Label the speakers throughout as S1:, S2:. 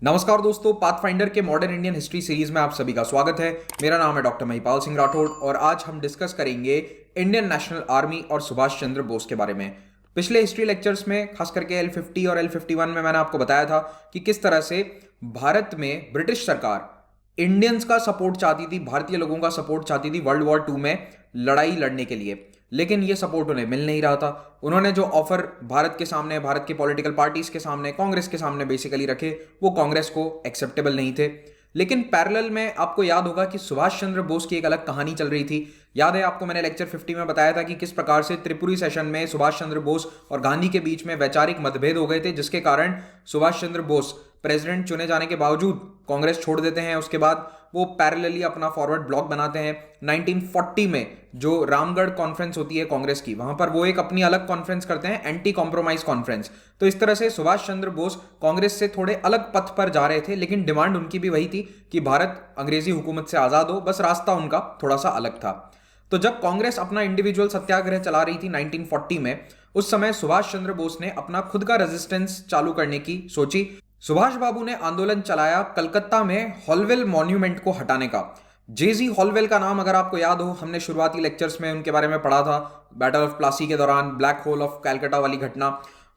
S1: नमस्कार दोस्तों, पाथफाइंडर के मॉडर्न इंडियन हिस्ट्री सीरीज में आप सभी का स्वागत है। मेरा नाम है डॉक्टर महिपाल सिंह राठौड़ और आज हम डिस्कस करेंगे इंडियन नेशनल आर्मी और सुभाष चंद्र बोस के बारे में। पिछले हिस्ट्री लेक्चर्स में खास करके L50 और L51 में मैंने आपको बताया था कि किस तरह से भारत में ब्रिटिश सरकार इंडियंस का सपोर्ट चाहती थी, भारतीय लोगों का सपोर्ट चाहती थी वर्ल्ड वॉर 2 में लड़ाई लड़ने के लिए, लेकिन ये सपोर्ट उन्हें मिल नहीं रहा था। उन्होंने जो ऑफर भारत के सामने, भारत के पॉलिटिकल पार्टीज के सामने, कांग्रेस के सामने बेसिकली रखे, वो कांग्रेस को एक्सेप्टेबल नहीं थे। लेकिन पैरेलल में आपको याद होगा कि सुभाष चंद्र बोस की एक अलग कहानी चल रही थी। याद है आपको, मैंने लेक्चर 50 में बताया था कि किस प्रकार से त्रिपुरी सेशन में सुभाष चंद्र बोस और गांधी के बीच में वैचारिक मतभेद हो गए थे, जिसके कारण सुभाष चंद्र बोस प्रेसिडेंट चुने जाने के बावजूद कांग्रेस छोड़ देते हैं। उसके बाद वो पैरेलली अपना फॉरवर्ड ब्लॉक बनाते हैं। 1940 में जो रामगढ़ कॉन्फ्रेंस होती है कांग्रेस की, वहां पर वो एक अपनी अलग कॉन्फ्रेंस करते हैं, एंटी कॉम्प्रोमाइज कॉन्फ्रेंस। तो इस तरह से सुभाष चंद्र बोस कांग्रेस से थोड़े अलग पथ पर जा रहे थे, लेकिन डिमांड उनकी भी वही थी कि भारत अंग्रेजी हुकूमत से आजाद हो, बस रास्ता उनका थोड़ा सा अलग था। तो जब कांग्रेस अपना इंडिविजुअल सत्याग्रह चला रही थी 1940 में, उस समय सुभाष चंद्र बोस ने अपना खुद का रेजिस्टेंस चालू करने की सोची। सुभाष बाबू ने आंदोलन चलाया कलकत्ता में हॉलवेल मॉन्यूमेंट को हटाने का। जेजी हॉलवेल का नाम अगर आपको याद हो, हमने शुरुआती लेक्चर्स में उनके बारे में पढ़ा था, बैटल ऑफ प्लासी के दौरान ब्लैक होल ऑफ कैलकाटा वाली घटना।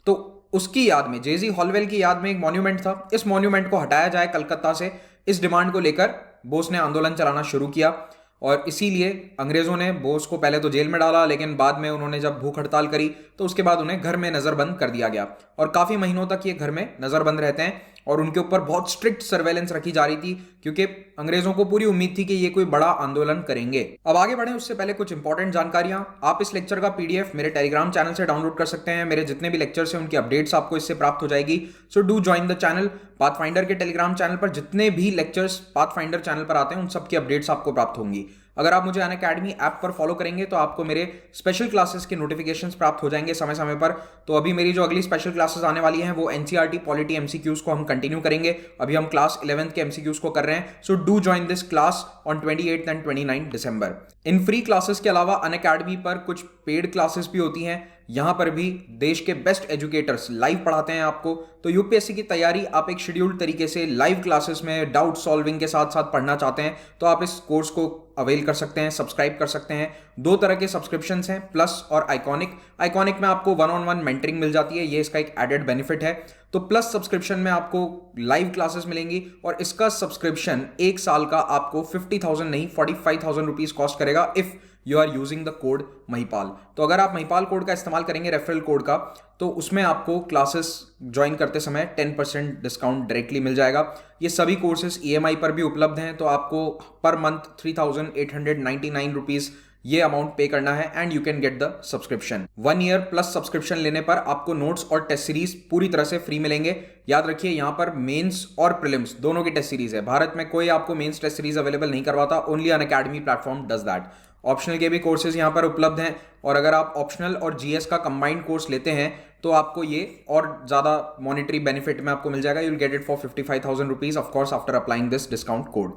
S1: तो उसकी याद में, जेजी हॉलवेल की याद में एक मॉन्यूमेंट था, इस मॉन्यूमेंट को हटाया जाए कलकत्ता से। इस डिमांड को लेकर बोस ने आंदोलन चलाना शुरू किया और इसीलिए अंग्रेजों ने बोस को पहले तो जेल में डाला, लेकिन बाद में उन्होंने जब भूख हड़ताल करी तो उसके बाद उन्हें घर में नजरबंद कर दिया गया और काफी महीनों तक ये घर में नजरबंद रहते हैं और उनके ऊपर बहुत स्ट्रिक्ट सर्वेलेंस रखी जा रही थी, क्योंकि अंग्रेजों को पूरी उम्मीद थी कि ये कोई बड़ा आंदोलन करेंगे। अब आगे बढ़े उससे पहले कुछ इंपॉर्टेंट जानकारियां। आप इस लेक्चर का PDF मेरे टेलीग्राम चैनल से डाउनलोड कर सकते हैं। मेरे जितने भी लेक्चर्स हैं उनकी अपडेट्स आपको इससे प्राप्त हो जाएगी। So do join the channel. Pathfinder के टेलीग्राम चैनल पर जितने भी लेक्चर्स पाथफाइंडर चैनल पर आते हैं उन सबकी अपडेट्स आपको प्राप्त होंगी। अगर आप मुझे अनअकैडमी ऐप पर फॉलो करेंगे तो आपको मेरे स्पेशल क्लासेस के नोटिफिकेशंस प्राप्त हो जाएंगे समय समय पर। तो अभी मेरी जो अगली स्पेशल क्लासेस आने वाली हैं वो NCERT पॉलिटी MCQs को हम कंटिन्यू करेंगे। अभी हम क्लास 11th के MCQs को कर रहे हैं। So do join this class on 28 and 29 December. In free classes के अलावा अनअकैडमी पर कुछ पेड क्लासेस भी होती हैं। यहां पर भी देश के बेस्ट एजुकेटर्स लाइव पढ़ाते हैं आपको। तो यूपीएससी की तैयारी आप एक शेड्यूल्ड तरीके से लाइव क्लासेस में डाउट सॉल्विंग के साथ साथ पढ़ना चाहते हैं तो आप इस कोर्स को अवेल कर सकते हैं, सब्सक्राइब कर सकते हैं। 2 तरह के सब्सक्रिप्शंस हैं, प्लस और आइकॉनिक में आपको 1-on-1 मेंटरिंग मिल जाती है, ये इसका एक एडेड बेनिफिट है। तो प्लस सब्सक्रिप्शन में आपको लाइव क्लासेस मिलेंगी और इसका सब्सक्रिप्शन 1 साल का आपको 50,000 नहीं 45,000 रुपीज कॉस्ट करेगा if you are using the code Mahipal. तो अगर आप महिपाल कोड का इस्तेमाल करेंगे, रेफरल कोड का, तो उसमें आपको क्लासेस ज्वाइन करते समय 10% डिस्काउंट डायरेक्टली मिल जाएगा। ये सभी कोर्सेज EMI पर भी उपलब्ध हैं, तो आपको पर मंथ 3,899 रुपीज ये अमाउंट पे करना है and you can get the subscription. 1 year plus subscription लेने पर आपको नोट्स और टेस्ट सीरीज पूरी तरह से फ्री मिलेंगे। याद रखिए, यहां पर मेंस और प्रीलिम्स दोनों की टेस्ट सीरीज है। भारत में कोई आपको मेंस टेस्ट सीरीज अवेलेबल नहीं करवाता, only Unacademy platform does that. Optional के भी कोर्सेज यहां पर उपलब्ध हैं और अगर आप ऑप्शनल और GS का कंबाइंड कोर्स लेते हैं तो आपको ये और ज्यादा मॉनिटरी बेनिफिट में आपको मिल जाएगा। You will get it for 55,000 rupees of course after applying this discount code.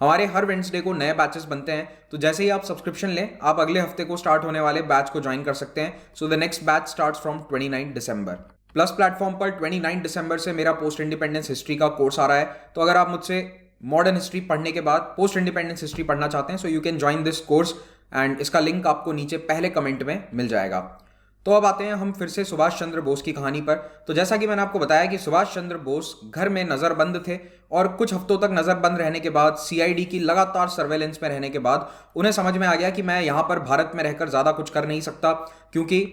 S1: हमारे हर वेडनेसडे को नए बैचेस बनते हैं, तो जैसे ही आप सब्सक्रिप्शन लें, आप अगले हफ्ते को स्टार्ट होने वाले बैच को ज्वाइन कर सकते हैं। So the next batch starts from 29 December. Plus platform पर 29 दिसंबर से मेरा पोस्ट इंडिपेंडेंस हिस्ट्री का कोर्स आ रहा है। तो अगर आप मुझसे मॉडर्न हिस्ट्री पढ़ने के बाद पोस्ट इंडिपेंडेंस हिस्ट्री पढ़ना चाहते हैं, so you can join this course and इसका लिंक आपको नीचे पहले कमेंट में मिल जाएगा। तो अब आते हैं हम फिर से सुभाष चंद्र बोस की कहानी पर। तो जैसा कि मैंने आपको बताया कि सुभाष चंद्र बोस घर में नजरबंद थे और कुछ हफ्तों तक नजरबंद रहने के बाद, CID की लगातार सर्वेलेंस में रहने के बाद उन्हें समझ में आ गया कि मैं यहां पर भारत में रहकर ज्यादा कुछ कर नहीं सकता, क्योंकि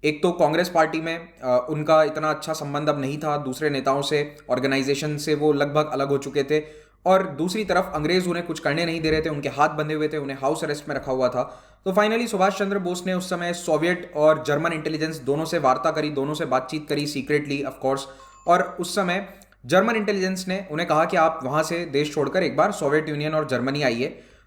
S1: एक तो कांग्रेस पार्टी में उनका इतना अच्छा संबंध अब नहीं था, दूसरे नेताओं से, ऑर्गेनाइजेशन से वो लगभग अलग हो चुके थे, और दूसरी तरफ अंग्रेज उन्हें कुछ करने नहीं दे रहे थे, उनके हाथ बंधे हुए थे, उन्हें हाउस अरेस्ट में रखा हुआ था। तो फाइनली सुभाष चंद्र बोस ने उस समय सोवियत और जर्मन इंटेलिजेंस दोनों से वार्ता करी, दोनों से बातचीत करी सीक्रेटली ऑफ कोर्स। और उस समय जर्मन इंटेलिजेंस ने उन्हें कहा कि आप वहां से देश छोड़कर एक बार सोवियत यूनियन और जर्मनी आइए।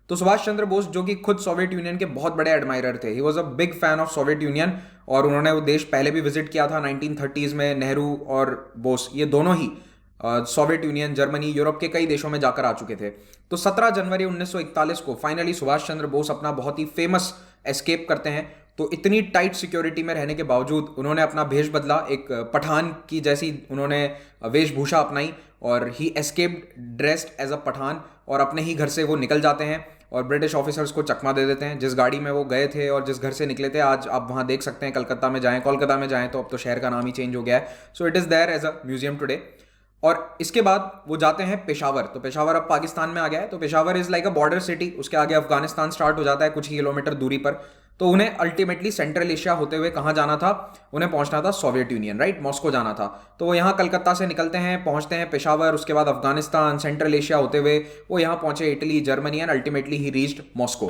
S1: तो सुभाष चंद्र बोस, जो कि खुद सोवियत यूनियन के बहुत बड़े एडमायरर थे, he was a big fan of Soviet union, और उन्होंने वो देश पहले भी विजिट किया था 1930s में। नेहरू और बोस ये दोनों ही सोवियत यूनियन, जर्मनी, यूरोप के कई देशों में जाकर आ चुके थे। तो 17 जनवरी 1941 को फाइनली सुभाष चंद्र बोस अपना बहुत ही फेमस एस्केप करते हैं तो इतनी टाइट सिक्योरिटी में रहने के बावजूद उन्होंने अपना भेष बदला, एक पठान की जैसी उन्होंने वेशभूषा अपनाई और he escaped dressed as a Pathan, और अपने ही घर से वो निकल जाते हैं और ब्रिटिश ऑफिसर्स को चकमा दे देते हैं। जिस गाड़ी में वो गए थे और जिस घर से निकले थे, आज आप वहाँ देख सकते हैं, कलकत्ता में जाएं, कोलकाता में जाएं तो अब तो शहर का नाम ही चेंज हो गया है। So it is there as a museum today. और इसके बाद वो जाते हैं पेशावर। तो पेशावर अब पाकिस्तान में आ गया है, तो Peshawar is like a border city, उसके आगे अफगानिस्तान स्टार्ट हो जाता है कुछ ही किलोमीटर दूरी पर। तो उन्हें अल्टीमेटली सेंट्रल एशिया होते हुए कहाँ जाना था, उन्हें पहुंचना था सोवियत यूनियन, राइट, मॉस्को जाना था। तो वो यहाँ कलकत्ता से निकलते हैं, पहुंचते हैं पेशावर, उसके बाद अफगानिस्तान, सेंट्रल एशिया होते हुए वो यहाँ पहुंचे Italy, Germany, and ultimately he reached Moscow.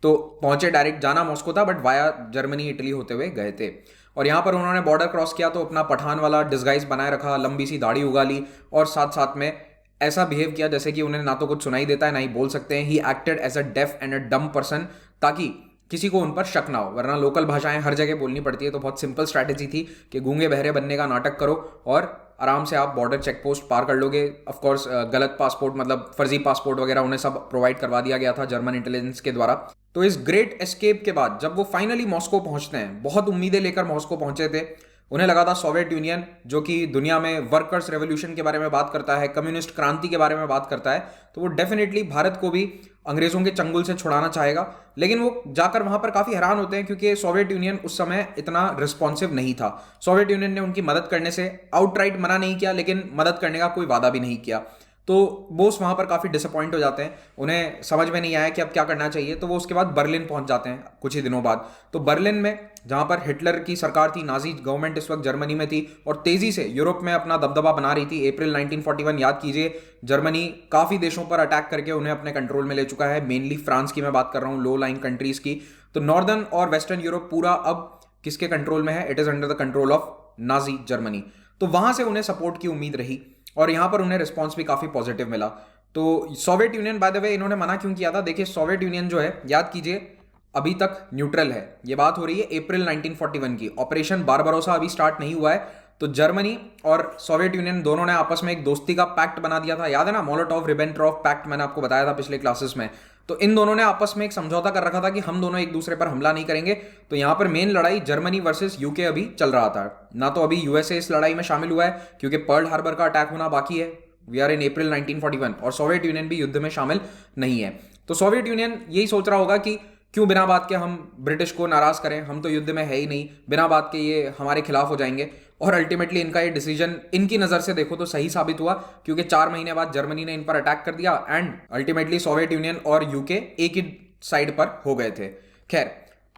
S1: तो पहुंचे, डायरेक्ट जाना मॉस्को था बट वाया जर्मनी इटली होते हुए गए थे। और यहाँ पर उन्होंने बॉर्डर क्रॉस किया तो अपना पठान वाला डिस्गाइज बनाए रखा, लंबी सी दाढ़ी उगा ली और साथ साथ में ऐसा बिहेव किया जैसे कि उन्हें ना तो कुछ सुनाई देता है ना ही बोल सकते हैं। He acted as a deaf and a dumb person, ताकि किसी को उन पर शक ना हो, वरना लोकल भाषाएं हर जगह बोलनी पड़ती है। तो बहुत सिंपल स्ट्रैटेजी थी कि गूंगे बहरे बनने का नाटक करो और आराम से आप बॉर्डर चेक पोस्ट पार कर लोगे। ऑफ कोर्स गलत पासपोर्ट, मतलब फर्जी पासपोर्ट वगैरह उन्हें सब प्रोवाइड करवा दिया गया था जर्मन इंटेलिजेंस के द्वारा। तो इस ग्रेट एस्केप के बाद जब वो फाइनली मॉस्को पहुंचते हैं, बहुत उम्मीदें लेकर मॉस्को पहुंचे थे, उन्हें लगा था सोवियत यूनियन जो कि दुनिया में वर्कर्स रेवोल्यूशन के बारे में बात करता है, कम्युनिस्ट क्रांति के बारे में बात करता है, तो वो डेफिनेटली भारत को भी अंग्रेजों के चंगुल से छुड़ाना चाहेगा। लेकिन वो जाकर वहां पर काफी हैरान होते हैं क्योंकि सोवियत यूनियन उस समय इतना रिस्पॉन्सिव नहीं था। सोवियत यूनियन ने उनकी मदद करने से आउटराइट मना नहीं किया, लेकिन मदद करने का कोई वादा भी नहीं किया। तो बोस वहां पर काफी डिसअपॉइंट हो जाते हैं, उन्हें समझ में नहीं आया कि अब क्या करना चाहिए। तो वो उसके बाद बर्लिन पहुंच जाते हैं कुछ ही दिनों बाद। तो बर्लिन में जहां पर हिटलर की सरकार थी, नाजी गवर्नमेंट इस वक्त जर्मनी में थी और तेजी से यूरोप में अपना दबदबा बना रही थी। अप्रैल 1941 याद कीजिए, जर्मनी काफी देशों पर अटैक करके उन्हें अपने कंट्रोल में ले चुका है। मेनली फ्रांस की मैं बात कर रहा हूँ, लो लाइन कंट्रीज की। तो नॉर्दर्न और वेस्टर्न यूरोप पूरा अब किसके कंट्रोल में है? It is under the control of Nazi Germany. तो वहां से उन्हें सपोर्ट की उम्मीद रही और यहां पर उन्हें रिस्पॉन्स भी काफी पॉजिटिव मिला। तो Soviet union, by the way, इन्होंने मना क्यों किया था? देखिए, सोवियत यूनियन जो है, याद कीजिए, अभी तक न्यूट्रल है। ये बात हो रही है अप्रैल 1941 की। ऑपरेशन बारबारोसा अभी स्टार्ट नहीं हुआ है। तो जर्मनी और सोवियत यूनियन दोनों ने आपस में एक दोस्ती का पैक्ट बना दिया था, याद है ना, मोलोटोव रिबेंट्रॉप पैक्ट, मैंने आपको बताया था पिछले क्लासेस में। तो इन दोनों ने आपस में एक समझौता कर रखा था कि हम दोनों एक दूसरे पर हमला नहीं करेंगे। तो यहां पर मेन लड़ाई जर्मनी वर्सेस यूके अभी चल रहा था ना। तो अभी यूएसए इस लड़ाई में शामिल हुआ है क्योंकि पर्ल हार्बर का अटैक होना बाकी है। वी आर इन अप्रैल 1941 और सोवियत यूनियन भी युद्ध में शामिल नहीं है। तो सोवियत यूनियन यही सोच रहा होगा कि क्यों बिना बात के हम ब्रिटिश को नाराज करें, हम तो युद्ध में है ही नहीं, बिना बात के ये हमारे खिलाफ हो जाएंगे। और अल्टीमेटली इनका ये डिसीजन इनकी नजर से देखो तो सही साबित हुआ क्योंकि 4 महीने बाद जर्मनी ने इन पर अटैक कर दिया एंड अल्टीमेटली सोवियत यूनियन और यूके एक ही साइड पर हो गए थे। खैर,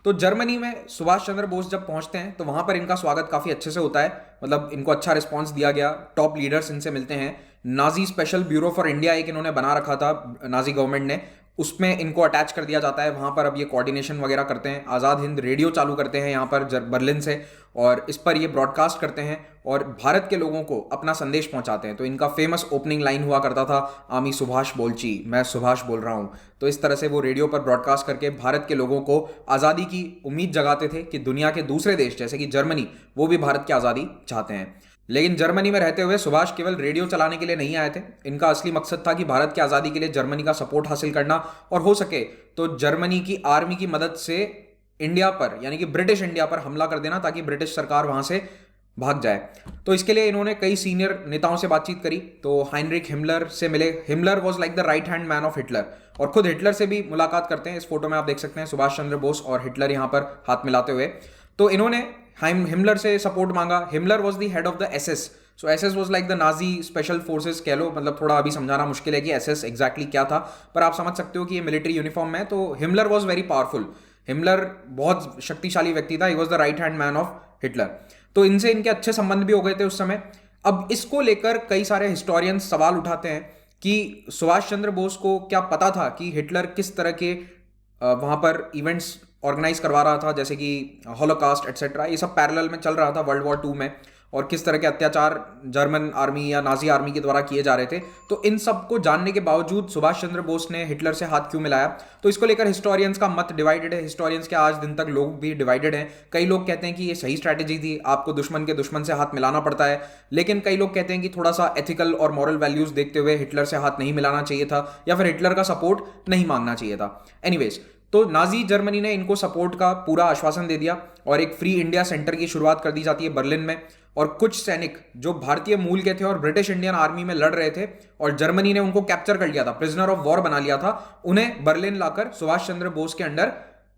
S1: तो जर्मनी में सुभाष चंद्र बोस जब पहुंचते हैं तो वहां पर इनका स्वागत काफी अच्छे से होता है, मतलब इनको अच्छा रिस्पांस दिया गया। टॉप लीडर्स इनसे मिलते हैं। Nazi special bureau for India एक इन्होंने बना रखा था नाजी गवर्नमेंट ने, उसमें इनको अटैच कर दिया जाता है। वहां पर अब ये कोऑर्डिनेशन वगैरह करते हैं। आज़ाद हिंद रेडियो चालू करते हैं यहाँ पर बर्लिन से और इस पर ये ब्रॉडकास्ट करते हैं और भारत के लोगों को अपना संदेश पहुंचाते हैं। तो इनका फेमस ओपनिंग लाइन हुआ करता था, आमी सुभाष बोलची, मैं सुभाष बोल रहा हूँ। तो इस तरह से वो रेडियो पर ब्रॉडकास्ट करके भारत के लोगों को आज़ादी की उम्मीद जगाते थे कि दुनिया के दूसरे देश जैसे कि जर्मनी, वो भी भारत की आज़ादी चाहते हैं। लेकिन जर्मनी में रहते हुए सुभाष केवल रेडियो चलाने के लिए नहीं आए थे। इनका असली मकसद था कि भारत की आज़ादी के लिए जर्मनी का सपोर्ट हासिल करना और हो सके तो जर्मनी की आर्मी की मदद से इंडिया पर, यानी कि ब्रिटिश इंडिया पर हमला कर देना ताकि ब्रिटिश सरकार वहां से भाग जाए। तो इसके लिए इन्होंने कई सीनियर नेताओं से बातचीत करी। तो हाइनरिक हिमलर से मिले। Himmler was like the right hand man of Hitler और खुद हिटलर से भी मुलाकात करते हैं। इस फोटो में आप देख सकते हैं सुभाष चंद्र बोस और हिटलर यहाँ पर हाथ मिलाते हुए। तो इन्होंने हिमलर से सपोर्ट मांगा। Himmler was the head of the SS. So SS was like the Nazi special forces कह लो, मतलब थोड़ा अभी समझाना मुश्किल है कि एसएस एग्जैक्टली क्या था, पर आप समझ सकते हो कि ये मिलिट्री यूनिफॉर्म में। तो Himmler was very powerful. Himmler बहुत शक्तिशाली व्यक्ति था। He was the right hand man of Hitler. तो इनसे इनके अच्छे संबंध भी हो गए थे उस समय। अब इसको लेकर कई सारे हिस्टोरियंस सवाल उठाते हैं कि सुभाष चंद्र बोस को क्या पता था कि हिटलर किस तरह के वहां पर इवेंट्स ऑर्गेनाइज करवा रहा था, जैसे कि हॉलोकास्ट एटसेट्रा। ये सब पैरेलल में चल रहा था वर्ल्ड वॉर 2 में, और किस तरह के अत्याचार जर्मन आर्मी या नाजी आर्मी के द्वारा किए जा रहे थे। तो इन सब को जानने के बावजूद सुभाष चंद्र बोस ने हिटलर से हाथ क्यों मिलाया? तो इसको लेकर हिस्टोरियंस का मत डिवाइडेड है। हिस्टोरियंस के आज दिन तक लोग भी डिवाइडेड हैं। कई लोग कहते हैं कि ये सही स्ट्रैटेजी थी, आपको दुश्मन के दुश्मन से हाथ मिलाना पड़ता है। लेकिन कई लोग कहते हैं कि थोड़ा सा एथिकल और मॉरल वैल्यूज देखते हुए हिटलर से हाथ नहीं मिलाना चाहिए था या फिर हिटलर का सपोर्ट नहीं मांगना चाहिए था। एनीवेज, तो नाजी जर्मनी ने इनको सपोर्ट का पूरा आश्वासन दे दिया और एक फ्री इंडिया सेंटर की शुरुआत कर दी जाती है बर्लिन में। और कुछ सैनिक जो भारतीय मूल के थे और ब्रिटिश इंडियन आर्मी में लड़ रहे थे और जर्मनी ने उनको कैप्चर कर लिया था, प्रिजनर ऑफ वॉर बना लिया था, उन्हें बर्लिन लाकर सुभाष चंद्र बोस के अंडर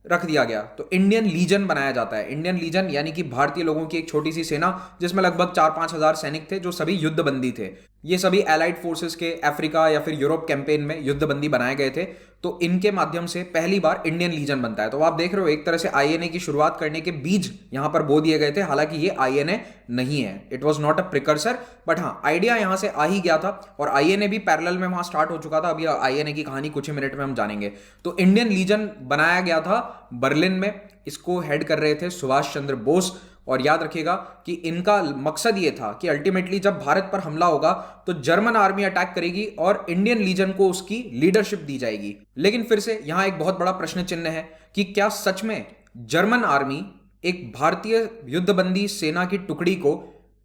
S1: रख दिया गया। तो इंडियन लीजन बनाया जाता है। इंडियन लीजन यानी कि भारतीय लोगों की एक छोटी सी सेना जिसमें लगभग 4-5 हजार सैनिक थे जो सभी युद्धबंदी थे। ये सभी एलाइड फोर्सेस के अफ्रीका या फिर यूरोप कैंपेन में युद्धबंदी बनाए गए थे। तो इनके माध्यम से पहली बार इंडियन लीजन बनता है। तो आप देख रहे हो एक तरह से आईएनए की शुरुआत करने के बीज यहां पर बो दिए गए थे। हालांकि ये आईएनए नहीं है, it was not a precursor, but हाँ आइडिया यहां से आ ही गया था और आईएनए भी पैरेलल में वहां स्टार्ट हो चुका था। अभी आईएनए की कहानी कुछ ही मिनट में हम जानेंगे। तो इंडियन लीजन बनाया गया था बर्लिन में। इसको हेड कर रहे थे सुभाष चंद्र बोस। और याद रखिएगा कि इनका मकसद ये था कि अल्टीमेटली जब भारत पर हमला होगा तो जर्मन आर्मी अटैक करेगी और इंडियन लीजन को उसकी लीडरशिप दी जाएगी। लेकिन फिर से यहां एक बहुत बड़ा प्रश्न चिन्ह है कि क्या सच में जर्मन आर्मी एक भारतीय युद्धबंदी सेना की टुकड़ी को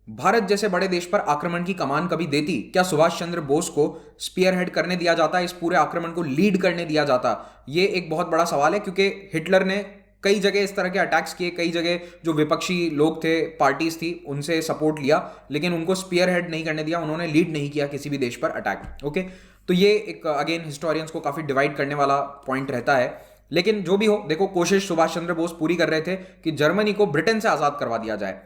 S1: भारत जैसे बड़े देश पर आक्रमण की कमान कभी देती? क्या सुभाष चंद्र बोस को स्पीयर हेड करने दिया जाता, इस पूरे आक्रमण को लीड करने दिया जाता? ये एक बहुत बड़ा सवाल है क्योंकि हिटलर ने कई जगह इस तरह के अटैक्स किए, कई जगह जो विपक्षी लोग थे, पार्टीज थी, उनसे सपोर्ट लिया, लेकिन उनको स्पीयर हेड नहीं करने दिया, उन्होंने लीड नहीं किया किसी भी देश पर अटैक। ओके, तो ये एक अगेन हिस्टोरियंस को काफी डिवाइड करने वाला पॉइंट रहता है। लेकिन जो भी हो, देखो कोशिश सुभाष चंद्र बोस पूरी कर रहे थे कि जर्मनी को ब्रिटेन से आजाद करवा दिया जाए।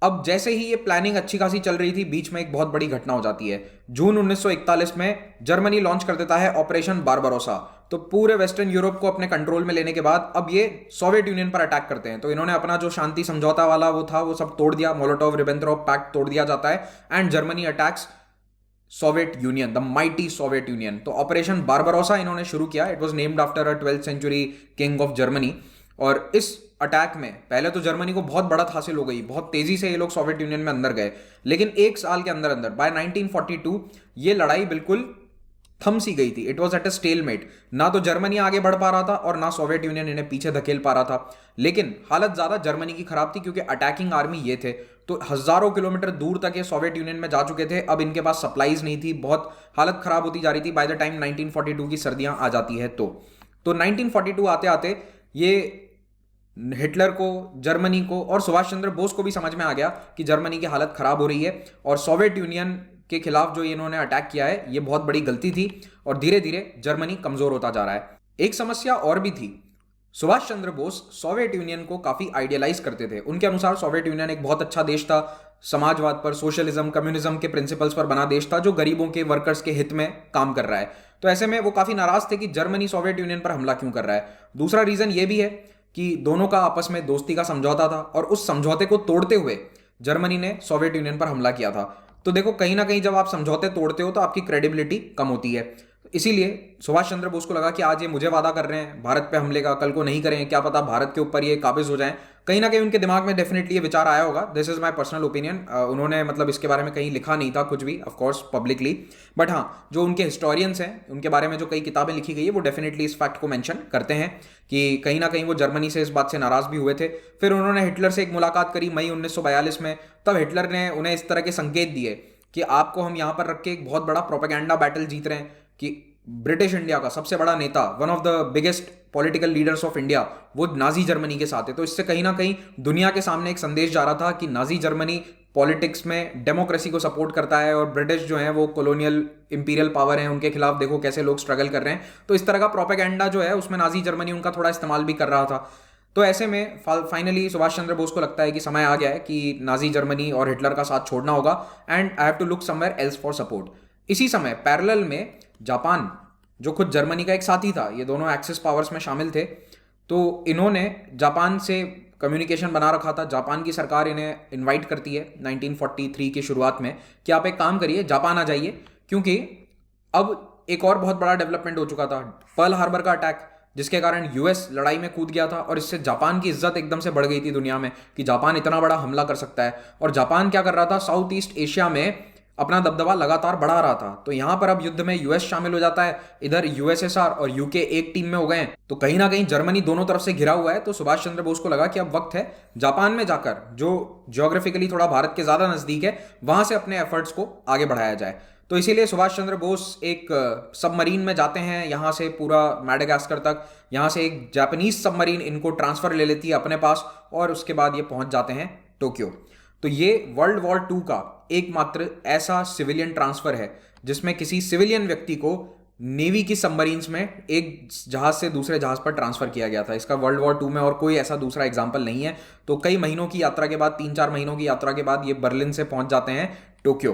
S1: अब जैसे ही ये प्लानिंग अच्छी खासी चल रही थी, बीच में एक बहुत बड़ी घटना हो जाती है। जून 1941 में जर्मनी लॉन्च कर देता है ऑपरेशन बारबारोसा। तो पूरे वेस्टर्न यूरोप को अपने कंट्रोल में लेने के बाद अब ये सोवियत यूनियन पर अटैक करते हैं। तो इन्होंने अपना जो शांति समझौता वाला वो था वो सब तोड़ दिया, मोलोटोव रिबेंट्रोप पैक्ट तोड़ दिया जाता है and Germany attacks Soviet Union, the mighty Soviet Union. तो ऑपरेशन बारबारोसा इन्होंने शुरू किया। It was named after a 12th century king of Germany. और इस अटैक में पहले तो जर्मनी को बहुत बढ़त हासिल हो गई, बहुत तेजी से ये लोग सोवियत यूनियन में अंदर गए। लेकिन एक साल के अंदर अंदर बाय 1942 ये लड़ाई बिल्कुल थम सी गई थी। It was at a stalemate. ना तो जर्मनी आगे बढ़ पा रहा था और ना सोवियत यूनियन इन्हें पीछे धकेल पा रहा था। लेकिन हालत ज्यादा जर्मनी की खराब थी क्योंकि अटैकिंग आर्मी ये थे, तो हजारों किलोमीटर दूर तक ये सोवियत यूनियन में जा चुके थे। अब इनके पास सप्लाईज नहीं थी, बहुत हालत खराब होती जा रही थी। बाय द टाइम 1942 की सर्दियां आ जाती है तो 1942 आते आते ये हिटलर को, जर्मनी को और सुभाष चंद्र बोस को भी समझ में आ गया कि जर्मनी की हालत खराब हो रही है और सोवियत यूनियन के खिलाफ जो इन्होंने अटैक किया है ये बहुत बड़ी गलती थी और धीरे धीरे जर्मनी कमजोर होता जा रहा है। एक समस्या और भी थी। सुभाष चंद्र बोस सोवियत यूनियन को काफी आइडियलाइज करते थे। उनके अनुसार सोवियत यूनियन एक बहुत अच्छा देश था, समाजवाद पर, सोशलिज्म, कम्युनिज्म के प्रिंसिपल्स पर बना देश था जो गरीबों के, वर्कर्स के हित में काम कर रहा है। तो ऐसे में वो काफी नाराज थे कि जर्मनी सोवियत यूनियन पर हमला क्यों कर रहा है। दूसरा रीजन ये भी है कि दोनों का आपस में दोस्ती का समझौता था और उस समझौते को तोड़ते हुए जर्मनी ने सोवियत यूनियन पर हमला किया था। तो देखो कहीं ना कहीं जब आप समझौते तोड़ते हो तो आपकी क्रेडिबिलिटी कम होती है। इसीलिए सुभाष चंद्र बोस को लगा कि आज ये मुझे वादा कर रहे हैं भारत पे हमले का, कल को नहीं करें, क्या पता भारत के ऊपर ये काबिज हो जाएं। कहीं ना कहीं उनके दिमाग में डेफिनेटली ये विचार आया होगा। This is my personal opinion. उन्होंने मतलब इसके बारे में कहीं लिखा नहीं था कुछ भी, ऑफ कोर्स पब्लिकली, बट हाँ जो उनके हिस्टोरियंस हैं उनके बारे में जो कई किताबें लिखी गई है वो डेफिनेटली इस फैक्ट को मेंशन करते हैं कि कहीं ना कहीं वो जर्मनी से इस बात से नाराज भी हुए थे। फिर उन्होंने हिटलर से एक मुलाकात करी मई 1942 में। तब हिटलर ने उन्हें इस तरह के संकेत दिए कि आपको हम यहां पर रख के एक बहुत बड़ा प्रोपेगेंडा बैटल जीत रहे हैं कि ब्रिटिश इंडिया का सबसे बड़ा नेता, one of the biggest political leaders of India, वो नाजी जर्मनी के साथ है। तो इससे कहीं ना कहीं दुनिया के सामने एक संदेश जा रहा था कि नाजी जर्मनी पॉलिटिक्स में डेमोक्रेसी को सपोर्ट करता है और ब्रिटिश जो है वो कॉलोनियल इंपीरियल पावर है, उनके खिलाफ देखो कैसे लोग स्ट्रगल कर रहे हैं। तो इस तरह का प्रोपेगेंडा जो है उसमें नाजी जर्मनी उनका थोड़ा इस्तेमाल भी कर रहा था। तो ऐसे में फाइनली सुभाष चंद्र बोस को लगता है कि समय आ गया है कि नाजी जर्मनी और हिटलर का साथ छोड़ना होगा and I have to look somewhere else for support. इसी समय पैरेलल में जापान, जो खुद जर्मनी का एक साथी था, ये दोनों एक्सिस पावर्स में शामिल थे, तो इन्होंने जापान से कम्युनिकेशन बना रखा था। जापान की सरकार इन्हें इनवाइट करती है 1943 की शुरुआत में कि आप एक काम करिए, जापान आ जाइए, क्योंकि अब एक और बहुत बड़ा डेवलपमेंट हो चुका था, पर्ल हार्बर का अटैक, जिसके कारण यूएस लड़ाई में कूद गया था और इससे जापान की इज्जत एकदम से बढ़ गई थी दुनिया में कि जापान इतना बड़ा हमला कर सकता है। और जापान क्या कर रहा था, साउथ ईस्ट एशिया में अपना दबदबा लगातार बढ़ा रहा था। तो यहां पर अब युद्ध में यूएस शामिल हो जाता है, इधर यूएसएसआर और यूके एक टीम में हो गए हैं, तो कहीं ना कहीं जर्मनी दोनों तरफ से घिरा हुआ है। तो सुभाष चंद्र बोस को लगा कि अब वक्त है जापान में जाकर, जो ज्योग्राफिकली थोड़ा भारत के ज्यादा नजदीक है, वहां से अपने एफर्ट्स को आगे बढ़ाया जाए। तो इसीलिए सुभाष चंद्र बोस एक सबमरीन में जाते हैं यहाँ से पूरा मैडागास्कर तक। यहाँ से एक जापानीज सबमरीन इनको ट्रांसफर ले लेती है अपने पास और उसके बाद ये पहुंच जाते हैं टोक्यो। तो ये वर्ल्ड वॉर टू का एकमात्र ऐसा सिविलियन ट्रांसफर है जिसमें किसी सिविलियन व्यक्ति को नेवी की सबमरीन्स में एक जहाज से दूसरे जहाज पर ट्रांसफर किया गया था। इसका वर्ल्ड वॉर टू में और कोई ऐसा दूसरा एग्जाम्पल नहीं है। तो कई महीनों की यात्रा के बाद, 3-4 महीनों की यात्रा के बाद ये बर्लिन से पहुंच जाते हैं टोक्यो।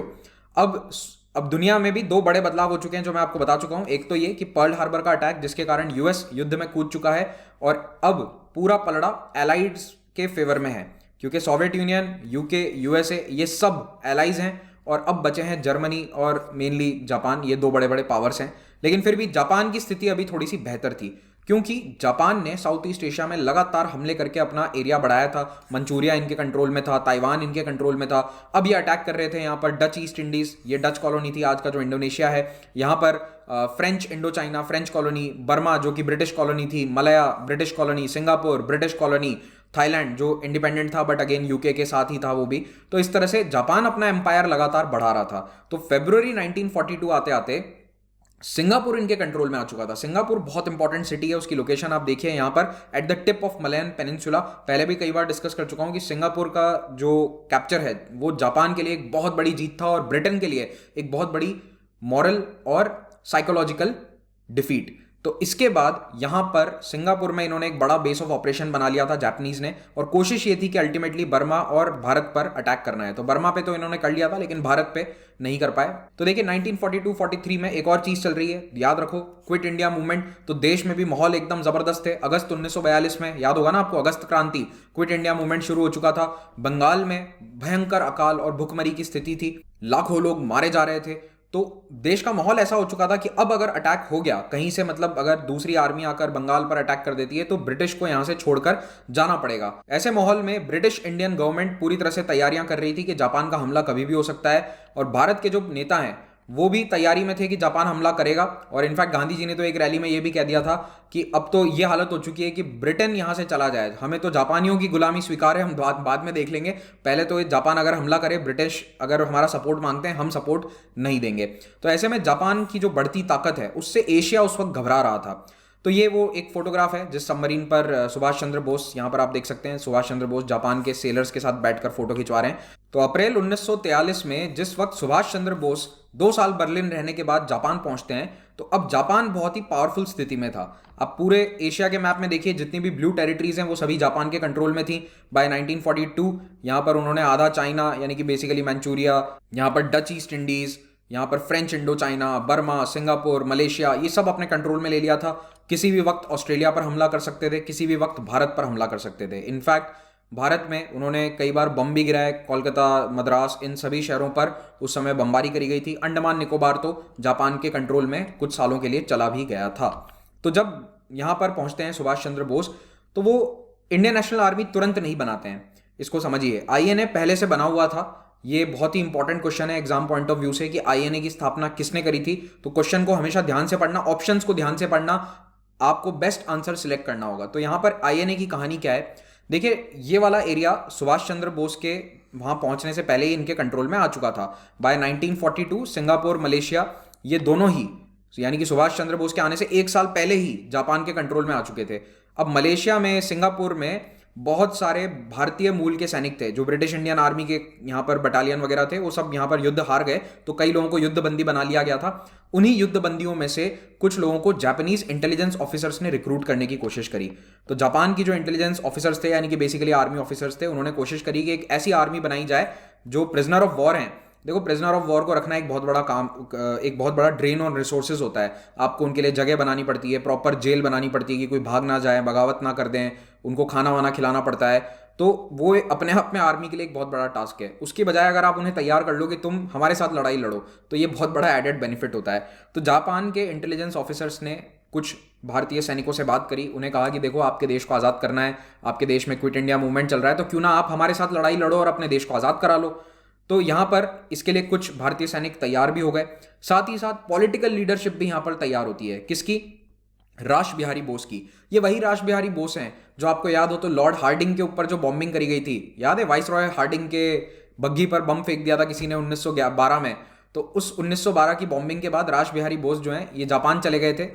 S1: अब दुनिया में भी दो बड़े बदलाव हो चुके हैं जो मैं आपको बता चुका हूं। एक तो ये कि पर्ल हार्बर का अटैक जिसके कारण यूएस युद्ध में कूद चुका है और अब पूरा पलड़ा एलाइड्स के फेवर में है, क्योंकि सोवियत यूनियन, यूके, यूएसए ये सब एलाइज हैं और अब बचे हैं जर्मनी और मेनली जापान। ये दो बड़े बड़े पावर्स हैं। लेकिन फिर भी जापान की स्थिति अभी थोड़ी सी बेहतर थी, क्योंकि जापान ने साउथ ईस्ट एशिया में लगातार हमले करके अपना एरिया बढ़ाया था। मंचूरिया इनके कंट्रोल में था, ताइवान इनके कंट्रोल में था। अब ये अटैक कर रहे थे यहाँ पर डच ईस्ट इंडीज, ये डच कॉलोनी थी आज का जो इंडोनेशिया है। यहाँ पर French Indo China French colony, Burma जो कि ब्रिटिश कॉलोनी थी, मलया British colony, Singapore British colony, Thailand जो इंडिपेंडेंट था बट अगेन यूके के साथ ही था वो भी। तो इस तरह से जापान अपना एम्पायर लगातार बढ़ा रहा था। तो फरवरी 1942 आते आते सिंगापुर इनके कंट्रोल में आ चुका था। सिंगापुर बहुत इंपॉर्टेंट सिटी है, उसकी लोकेशन आप देखिए यहाँ पर at the tip of Malayan peninsula. पहले भी कई बार डिस्कस कर चुका हूं कि सिंगापुर का जो कैप्चर है वो जापान के लिए एक बहुत बड़ी जीत था और ब्रिटेन के लिए एक बहुत बड़ी मॉरल और साइकोलॉजिकल डिफीट। तो इसके बाद यहां पर सिंगापुर में इन्होंने एक बड़ा बेस ऑफ ऑपरेशन बना लिया था जापानीज ने, और कोशिश ये थी कि अल्टीमेटली बर्मा और भारत पर अटैक करना है। तो बर्मा पे तो इन्होंने कर लिया था लेकिन भारत पे नहीं कर पाए। तो देखिए 1942-43 में एक और चीज चल रही है, याद रखो, क्विट इंडिया मूवमेंट। तो देश में भी माहौल एकदम जबरदस्त है। अगस्त 1942 में याद होगा ना आपको, अगस्त क्रांति, क्विट इंडिया मूवमेंट शुरू हो चुका था। बंगाल में भयंकर अकाल और भुखमरी की स्थिति थी, लाखों लोग मारे जा रहे थे। तो देश का माहौल ऐसा हो चुका था कि अब अगर अटैक हो गया कहीं से, मतलब अगर दूसरी आर्मी आकर बंगाल पर अटैक कर देती है तो ब्रिटिश को यहां से छोड़कर जाना पड़ेगा। ऐसे माहौल में ब्रिटिश इंडियन गवर्नमेंट पूरी तरह से तैयारियां कर रही थी कि जापान का हमला कभी भी हो सकता है, और भारत के जो नेता हैं वो भी तैयारी में थे कि जापान हमला करेगा। और इनफैक्ट गांधी जी ने तो एक रैली में ये भी कह दिया था कि अब तो ये हालत हो चुकी है कि ब्रिटेन यहां से चला जाए, हमें तो जापानियों की गुलामी स्वीकार है, हम बाद में देख लेंगे, पहले तो जापान अगर हमला करे, ब्रिटिश अगर हमारा सपोर्ट मांगते हैं, हम सपोर्ट नहीं देंगे। तो ऐसे में जापान की जो बढ़ती ताकत है उससे एशिया उस वक्त घबरा रहा था। तो ये वो एक फोटोग्राफ है जिस सबमरीन पर सुभाष चंद्र बोस, यहां पर आप देख सकते हैं सुभाष चंद्र बोस जापान के सेलर्स के साथ बैठकर फोटो खिंचवा रहे हैं। तो अप्रैल 1943 में जिस वक्त सुभाष चंद्र बोस 2 साल बर्लिन रहने के बाद जापान पहुंचते हैं, तो अब जापान बहुत ही पावरफुल स्थिति में था। अब पूरे एशिया के मैप में देखिए, जितनी भी ब्लू टेरिटरीज हैं वो सभी जापान के कंट्रोल में थी बाय 1942। यहां पर उन्होंने आधा चाइना यानी कि बेसिकली मंचूरिया, यहां पर डच ईस्ट इंडीज, यहां पर French Indo China, Burma, Singapore, Malaysia, ये सब अपने कंट्रोल में ले लिया था। किसी भी वक्त ऑस्ट्रेलिया पर हमला कर सकते थे, किसी भी वक्त भारत पर हमला कर सकते थे। इनफैक्ट भारत में उन्होंने कई बार बम भी गिराए, कोलकाता, मद्रास, इन सभी शहरों पर उस समय बमबारी करी गई थी। अंडमान निकोबार तो जापान के कंट्रोल में कुछ सालों के लिए चला भी गया था। तो जब यहां पर पहुंचते हैं सुभाष चंद्र बोस, तो वो इंडियन नेशनल आर्मी तुरंत नहीं बनाते हैं, इसको समझिए। आईएनए पहले से बना हुआ था। ये बहुत ही इंपॉर्टेंट क्वेश्चन है एग्जाम पॉइंट ऑफ व्यू से कि आईएनए की स्थापना किसने करी थी। तो क्वेश्चन को हमेशा ध्यान से पढ़ना, ऑप्शंस को ध्यान से पढ़ना, आपको बेस्ट आंसर सिलेक्ट करना होगा। तो यहां पर आईएनए की कहानी क्या है, देखिए ये वाला एरिया सुभाष चंद्र बोस के वहां पहुंचने से पहले ही इनके कंट्रोल में आ चुका था। बाय 1942 सिंगापुर, मलेशिया, ये दोनों ही यानी कि सुभाष चंद्र बोस के आने से 1 साल पहले ही जापान के कंट्रोल में आ चुके थे। अब मलेशिया में, सिंगापुर में बहुत सारे भारतीय मूल के सैनिक थे जो ब्रिटिश इंडियन आर्मी के यहाँ पर बटालियन वगैरह थे, वो सब यहाँ पर युद्ध हार गए, तो कई लोगों को युद्ध बंदी बना लिया गया था। उन्हीं युद्ध बंदियों में से कुछ लोगों को जापानीज इंटेलिजेंस ऑफिसर्स ने रिक्रूट करने की कोशिश करी। तो जापान की जो इंटेलिजेंस ऑफिसर्स थे यानी कि बेसिकली आर्मी ऑफिसर्स थे, उन्होंने कोशिश करी कि एक ऐसी आर्मी बनाई जाए जो प्रिजनर ऑफ वॉर हैं। देखो, प्रिजनर ऑफ वॉर को रखना एक बहुत बड़ा काम, एक बहुत बड़ा ड्रेन ऑन रिसोर्सेज होता है। आपको उनके लिए जगह बनानी पड़ती है, प्रॉपर जेल बनानी पड़ती है कि कोई भाग ना जाए, बगावत ना कर दें, उनको खाना वाना खिलाना पड़ता है। तो वो अपने आप में आर्मी के लिए एक बहुत बड़ा टास्क है। उसकी बजाय अगर आप उन्हें तैयार कर लो कि तुम हमारे साथ लड़ाई लड़ो, तो ये बहुत बड़ा एडेड बेनिफिट होता है। तो जापान के इंटेलिजेंस ऑफिसर्स ने कुछ भारतीय सैनिकों से बात करी, उन्हें कहा कि देखो, आपके देश को आज़ाद करना है, आपके देश में क्विट इंडिया मूवमेंट चल रहा है, तो क्यों ना आप हमारे साथ लड़ाई लड़ो और अपने देश को आज़ाद करा लो। तो यहां पर इसके लिए कुछ भारतीय सैनिक तैयार भी हो गए। साथ ही साथ पॉलिटिकल लीडरशिप भी यहां पर तैयार होती है। किसकी? रास बिहारी बोस की। ये वही रास बिहारी बोस हैं जो आपको याद हो तो लॉर्ड हार्डिंग के ऊपर जो बॉम्बिंग करी गई थी, याद है? वाइस रॉय हार्डिंग के बग्घी पर बम फेंक दिया था किसी ने 1912 में। तो उस 1912 की बॉम्बिंग के बाद रास बिहारी बोस जो हैं ये जापान चले गए थे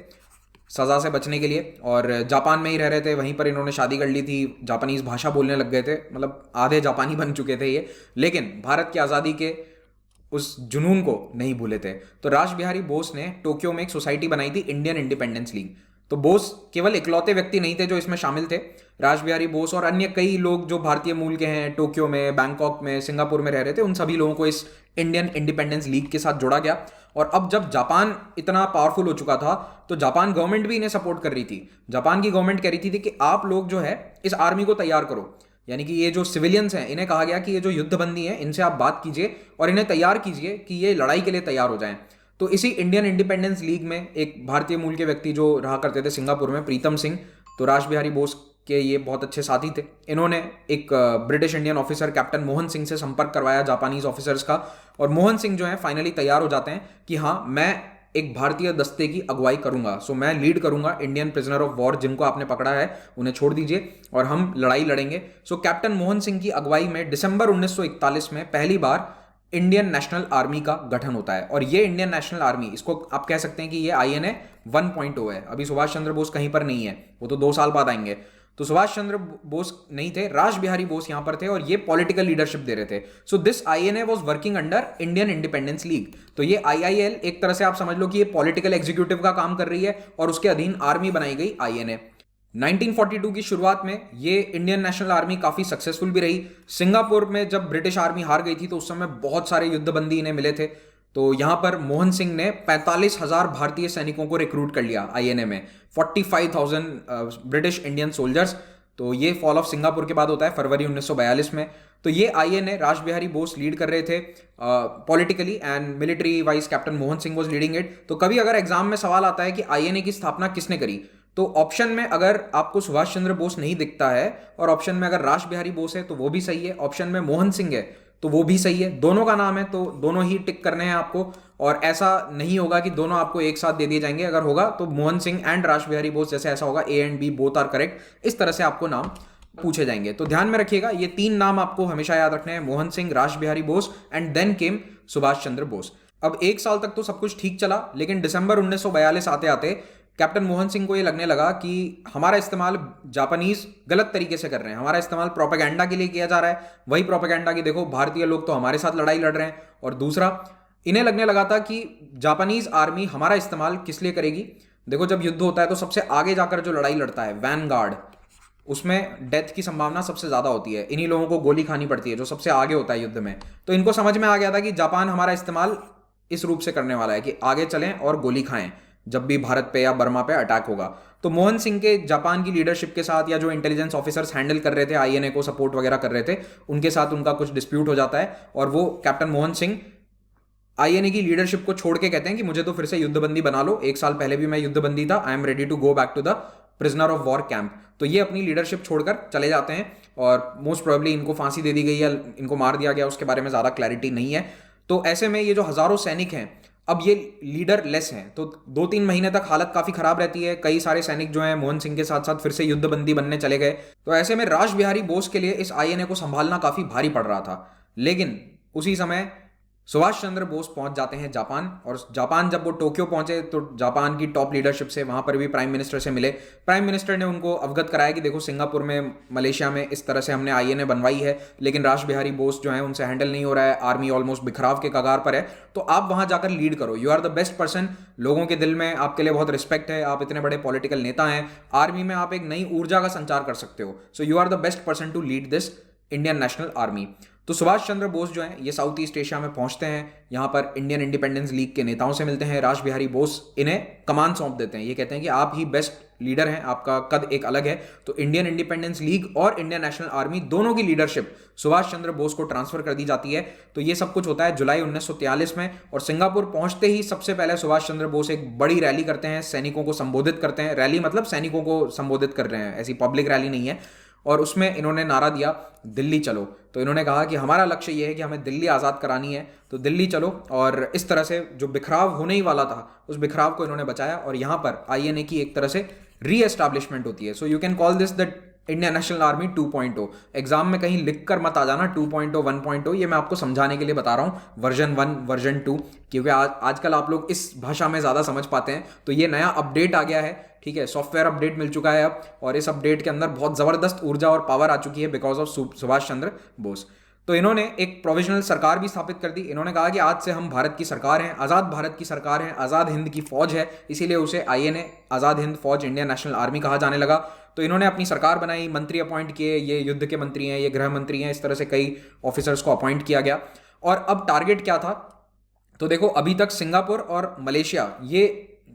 S1: सज़ा से बचने के लिए, और जापान में ही रह रहे थे। वहीं पर इन्होंने शादी कर ली थी, जापानीज़ भाषा बोलने लग गए थे, मतलब आधे जापानी बन चुके थे ये। लेकिन भारत की आज़ादी के उस जुनून को नहीं भूले थे। तो रास बिहारी बोस ने टोक्यो में एक सोसाइटी बनाई थी, इंडियन इंडिपेंडेंस लीग। तो बोस केवल इकलौते व्यक्ति नहीं थे जो इसमें शामिल थे। रास बिहारी बोस और अन्य कई लोग जो भारतीय मूल के हैं, टोक्यो में, बैंकॉक में, सिंगापुर में रह रहे थे, उन सभी लोगों को इस इंडियन इंडिपेंडेंस लीग के साथ जोड़ा गया। और अब जब जापान इतना पावरफुल हो चुका था तो जापान गवर्नमेंट भी इन्हें सपोर्ट कर रही थी। जापान की गवर्नमेंट कह रही थी कि आप लोग जो है इस आर्मी को तैयार करो, यानी कि ये जो सिविलियंस हैं इन्हें कहा गया कि ये जो युद्धबंदी हैं इनसे आप बात कीजिए और इन्हें तैयार कीजिए कि ये लड़ाई के लिए तैयार हो जाएं। तो इसी इंडियन इंडिपेंडेंस लीग में एक भारतीय मूल के व्यक्ति जो रहा करते थे सिंगापुर में, प्रीतम सिंह, तो रास बिहारी बोस के ये बहुत अच्छे साथी थे। इन्होंने एक British Indian officer captain Mohan Singh से संपर्क करवाया जापानीज ऑफिसर्स का, और मोहन सिंह जो है फाइनली तैयार हो जाते हैं कि हाँ मैं एक भारतीय दस्ते की अगुवाई करूंगा, सो मैं लीड करूंगा इंडियन प्रिजनर ऑफ वॉर जिनको आपने पकड़ा है उन्हें छोड़ दीजिए और हम लड़ाई लड़ेंगे। सो कैप्टन मोहन सिंह की अगुवाई में दिसंबर 1941 में पहली बार इंडियन नेशनल आर्मी का गठन होता है। और ये इंडियन नेशनल आर्मी, इसको आप कह सकते हैं कि ये INA 1.0 है। अभी सुभाष चंद्र बोस कहीं पर नहीं है, वो तो 2 साल बाद आएंगे। तो सुभाष चंद्र बोस नहीं थे, रास बिहारी बोस यहां पर थे और ये पॉलिटिकल लीडरशिप दे रहे थे। So this INA was working under Indian independence league. तो ये IIL एक तरह से आप समझ लो कि ये पॉलिटिकल एग्जीक्यूटिव का काम कर रही है और उसके अधीन आर्मी बनाई गई INA। 1942 की शुरुआत में ये इंडियन नेशनल आर्मी काफी सक्सेसफुल भी रही। सिंगापुर में जब ब्रिटिश आर्मी हार गई थी तो उस समय बहुत सारे युद्धबंदी इन्हें मिले थे। तो यहां पर मोहन सिंह ने 45,000 भारतीय सैनिकों को रिक्रूट कर लिया INA में, 45,000 ब्रिटिश इंडियन सोल्जर्स। तो ये फॉल ऑफ सिंगापुर के बाद होता है फरवरी 1942 में। तो ये INA रास बिहारी बोस लीड कर रहे थे politically, and military wise captain Mohan Singh was leading it. तो कभी अगर एग्जाम में सवाल आता है कि INA की स्थापना किसने करी, तो ऑप्शन में अगर आपको सुभाष चंद्र बोस नहीं दिखता है और ऑप्शन में अगर रास बिहारी बोस है तो वो भी सही है, ऑप्शन में मोहन सिंह है तो वो भी सही है। दोनों का नाम है तो दोनों ही टिक करने हैं आपको, और ऐसा नहीं होगा कि दोनों आपको एक साथ दे दिए जाएंगे। अगर होगा तो मोहन सिंह एंड रास बिहारी बोस, जैसे ऐसा होगा A and B both are correct, इस तरह से आपको नाम पूछे जाएंगे। तो ध्यान में रखिएगा ये 3 नाम आपको हमेशा याद रखने हैं, Mohan Singh, Ras Bihari Bose and then came Subhash Chandra Bose. अब 1 साल तक तो सब कुछ ठीक चला, लेकिन दिसंबर 1942 आते आते कैप्टन मोहन सिंह को ये लगने लगा कि हमारा इस्तेमाल जापानीज गलत तरीके से कर रहे हैं, हमारा इस्तेमाल प्रोपेगेंडा के लिए किया जा रहा है। वही प्रोपेगेंडा कि देखो भारतीय लोग तो हमारे साथ लड़ाई लड़ रहे हैं, और दूसरा इन्हें लगने लगा था कि जापानीज आर्मी हमारा इस्तेमाल किस लिए करेगी। देखो जब युद्ध होता है तो सबसे आगे जाकर जो लड़ाई लड़ता है वैनगार्ड, उसमें डेथ की संभावना सबसे ज्यादा होती है, इन्हीं लोगों को गोली खानी पड़ती है जो सबसे आगे होता है युद्ध में। तो इनको समझ में आ गया था कि जापान हमारा इस्तेमाल इस रूप से करने वाला है कि आगे चलें और गोली खाएं जब भी भारत पे या बर्मा पे अटैक होगा। तो मोहन सिंह के जापान की लीडरशिप के साथ, या जो इंटेलिजेंस ऑफिसर्स हैंडल कर रहे थे INA को, सपोर्ट वगैरह कर रहे थे, उनके साथ उनका कुछ डिस्प्यूट हो जाता है और वो कैप्टन मोहन सिंह INA की लीडरशिप को छोड़ के कहते हैं कि मुझे तो फिर से युद्धबंदी बना लो, 1 साल पहले भी मैं युद्धबंदी था, I am ready to go back to the prisoner of war camp. तो ये अपनी लीडरशिप छोड़कर चले जाते हैं और मोस्ट प्रोबेबली इनको फांसी दे दी गई या इनको मार दिया गया, उसके बारे में ज्यादा क्लैरिटी नहीं है। तो ऐसे में ये जो हजारों सैनिक हैं अब ये लीडर लेस हैं, तो 2-3 महीने तक हालत काफी खराब रहती है। कई सारे सैनिक जो हैं मोहन सिंह के साथ साथ फिर से युद्धबंदी बनने चले गए। तो ऐसे में रास बिहारी बोस के लिए इस INA को संभालना काफी भारी पड़ रहा था। लेकिन उसी समय सुभाष चंद्र बोस पहुंच जाते हैं जापान, और जापान जब वो टोक्यो पहुंचे तो जापान की टॉप लीडरशिप से वहां पर भी प्राइम मिनिस्टर से मिले। प्राइम मिनिस्टर ने उनको अवगत कराया कि देखो सिंगापुर में, मलेशिया में इस तरह से हमने INA बनवाई है, लेकिन रास बिहारी बोस जो है उनसे हैंडल नहीं हो रहा है, आर्मी ऑलमोस्ट बिखराव के कगार पर है, तो आप वहां जाकर लीड करो, you are the best person, लोगों के दिल में आपके लिए बहुत रिस्पेक्ट है, आप इतने बड़े पॉलिटिकल नेता हैं, आर्मी में आप एक नई ऊर्जा का संचार कर सकते हो, so you are the best person to lead this Indian National Army. तो सुभाष चंद्र बोस जो हैं ये साउथ ईस्ट एशिया में पहुंचते हैं, यहाँ पर इंडियन इंडिपेंडेंस लीग के नेताओं से मिलते हैं। रास बिहारी बोस इन्हें कमान सौंप देते हैं, ये कहते हैं कि आप ही बेस्ट लीडर हैं, आपका कद एक अलग है। तो इंडियन इंडिपेंडेंस लीग और इंडियन नेशनल आर्मी दोनों की लीडरशिप सुभाष चंद्र बोस को ट्रांसफर कर दी जाती है। तो ये सब कुछ होता है जुलाई 1943 में, और सिंगापुर पहुंचते ही सबसे पहले सुभाष चंद्र बोस एक बड़ी रैली करते हैं, सैनिकों को संबोधित करते हैं। रैली मतलब सैनिकों को संबोधित कर रहे हैं, ऐसी पब्लिक रैली नहीं है। और उसमें इन्होंने नारा दिया दिल्ली चलो। तो इन्होंने कहा कि हमारा लक्ष्य ये है कि हमें दिल्ली आज़ाद करानी है, तो दिल्ली चलो। और इस तरह से जो बिखराव होने ही वाला था उस बिखराव को इन्होंने बचाया, और यहाँ पर INA की एक तरह से री एस्टैब्लिशमेंट होती है। So you can call this the Indian National army 2.0। Exam में कहीं लिख कर मत आ जाना 2.0 1.0, ये मैं आपको समझाने के लिए बता रहा हूँ वर्जन 1 वर्जन 2, क्योंकि आजकल आप लोग इस भाषा में ज़्यादा समझ पाते हैं। तो ये नया अपडेट आ गया है, ठीक है, सॉफ्टवेयर अपडेट मिल चुका है अब, और इस अपडेट के अंदर बहुत ज़बरदस्त ऊर्जा और पावर आ चुकी है बिकॉज ऑफ सुभाष चंद्र बोस। तो इन्होंने एक प्रोविजनल सरकार भी स्थापित कर दी। इन्होंने कहा कि आज से हम भारत की सरकार हैं, आज़ाद भारत की सरकार है, आज़ाद हिंद की फौज है, इसीलिए उसे आईएनए आज़ाद हिंद फौज इंडियन नेशनल आर्मी कहा जाने लगा। तो इन्होंने अपनी सरकार बनाई, मंत्री अपॉइंट किए, ये युद्ध के मंत्री हैं, ये गृह मंत्री हैं, इस तरह से कई ऑफिसर्स को अपॉइंट किया गया। और अब टारगेट क्या था, तो देखो अभी तक सिंगापुर और मलेशिया ये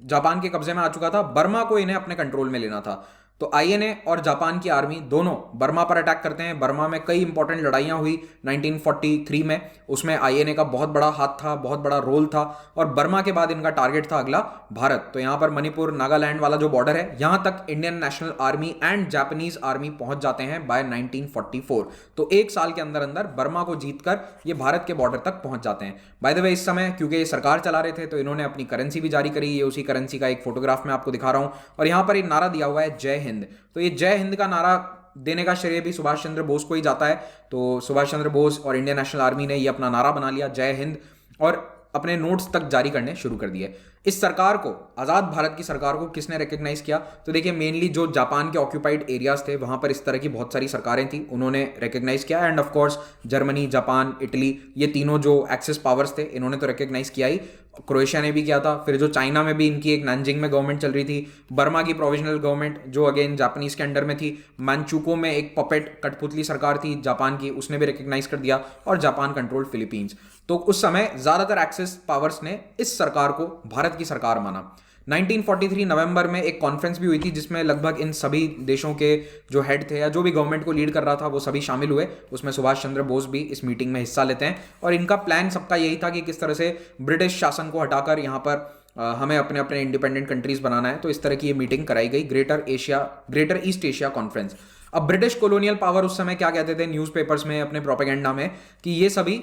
S1: जापान के कब्जे में आ चुका था, बर्मा को इन्हें अपने कंट्रोल में लेना था। तो आईएनए और जापान की आर्मी दोनों बर्मा पर अटैक करते हैं। बर्मा में कई इंपॉर्टेंट लड़ाइयां हुई 1943 में, उसमें आईएनए का बहुत बड़ा हाथ था, बहुत बड़ा रोल था। और बर्मा के बाद इनका टारगेट था अगला भारत। तो यहां पर मणिपुर नागालैंड वाला जो बॉर्डर है, यहां तक Indian National army and Japanese army पहुंच जाते हैं बाय 1944। तो एक साल के अंदर अंदर बर्मा को जीतकर ये भारत के बॉर्डर तक पहुंच जाते हैं। बाय द वे, इस समय क्योंकि ये सरकार चला रहे थे तो इन्होंने अपनी करेंसी भी जारी करी। ये उसी करेंसी का एक फोटोग्राफ मैं आपको दिखा रहा हूं, और यहां पर एक नारा दिया हुआ है जय हिंद। तो ये जय हिंद का नारा देने का श्रेय भी सुभाष चंद्र बोस को ही जाता है। तो सुभाष चंद्र बोस और इंडियन नेशनल आर्मी ने ये अपना नारा बना लिया जय हिंद, और अपने नोट्स तक जारी करने शुरू कर दिए। इस सरकार को, आज़ाद भारत की सरकार को किसने रिकग्नाइज किया, तो देखिए मेनली जो जापान के ऑक्यूपाइड एरियाज थे वहां पर इस तरह की बहुत सारी सरकारें थी, उन्होंने रिकग्नाइज किया। End of course Germany, Japan, Italy, ये तीनों जो एक्सेस पावर्स थे इन्होंने तो रिकग्नाइज किया ही। क्रोएशिया ने भी किया था। फिर जो चाइना में भी इनकी एक नानजिंग में गवर्नमेंट चल रही थी, बर्मा की प्रोविजनल गवर्नमेंट जो अगेन जापानीज के अंडर में थी, मानचुको में एक पपेट कठपुतली सरकार थी जापान की, उसने भी रिकग्नाइज कर दिया, और जापान कंट्रोल्ड फिलीपींस। तो उस समय ज्यादातर एक्सेस पावर्स ने इस सरकार को भारत की सरकार माना। 1943 नवंबर में एक कॉन्फ्रेंस भी हुई थी जिसमें लगभग इन सभी देशों के जो हेड थे या जो भी गवर्नमेंट को लीड कर रहा था वो सभी शामिल हुए। उसमें सुभाष चंद्र बोस भी इस मीटिंग में हिस्सा लेते हैं, और इनका प्लान सबका यही था कि किस तरह से ब्रिटिश शासन को हटाकर यहाँ पर हमें अपने अपने इंडिपेंडेंट कंट्रीज बनाना है। तो इस तरह की ये मीटिंग कराई गई, ग्रेटर ईस्ट एशिया कॉन्फ्रेंस। अब ब्रिटिश कॉलोनियल पावर उस समय क्या कहते थे न्यूज़पेपर्स में, अपने प्रोपेगेंडा में, कि ये सभी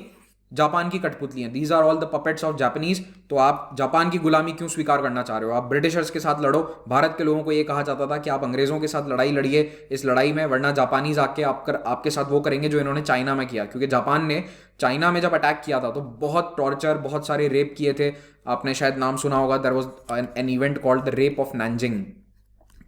S1: जापान की कठपुतली हैं, these are all the puppets of Japanese. तो आप जापान की गुलामी क्यों स्वीकार करना चाह रहे हो, आप ब्रिटिशर्स के साथ लड़ो। भारत के लोगों को ये कहा जाता था कि आप अंग्रेजों के साथ लड़ाई लड़िए इस लड़ाई में, वरना जापानीज आके आपके साथ वो करेंगे जो इन्होंने चाइना में किया। क्योंकि जापान ने चाइना में जब अटैक किया था तो बहुत टॉर्चर, बहुत सारे रेप किए थे। आपने शायद नाम सुना होगा, there was an event called the rape of Nanjing.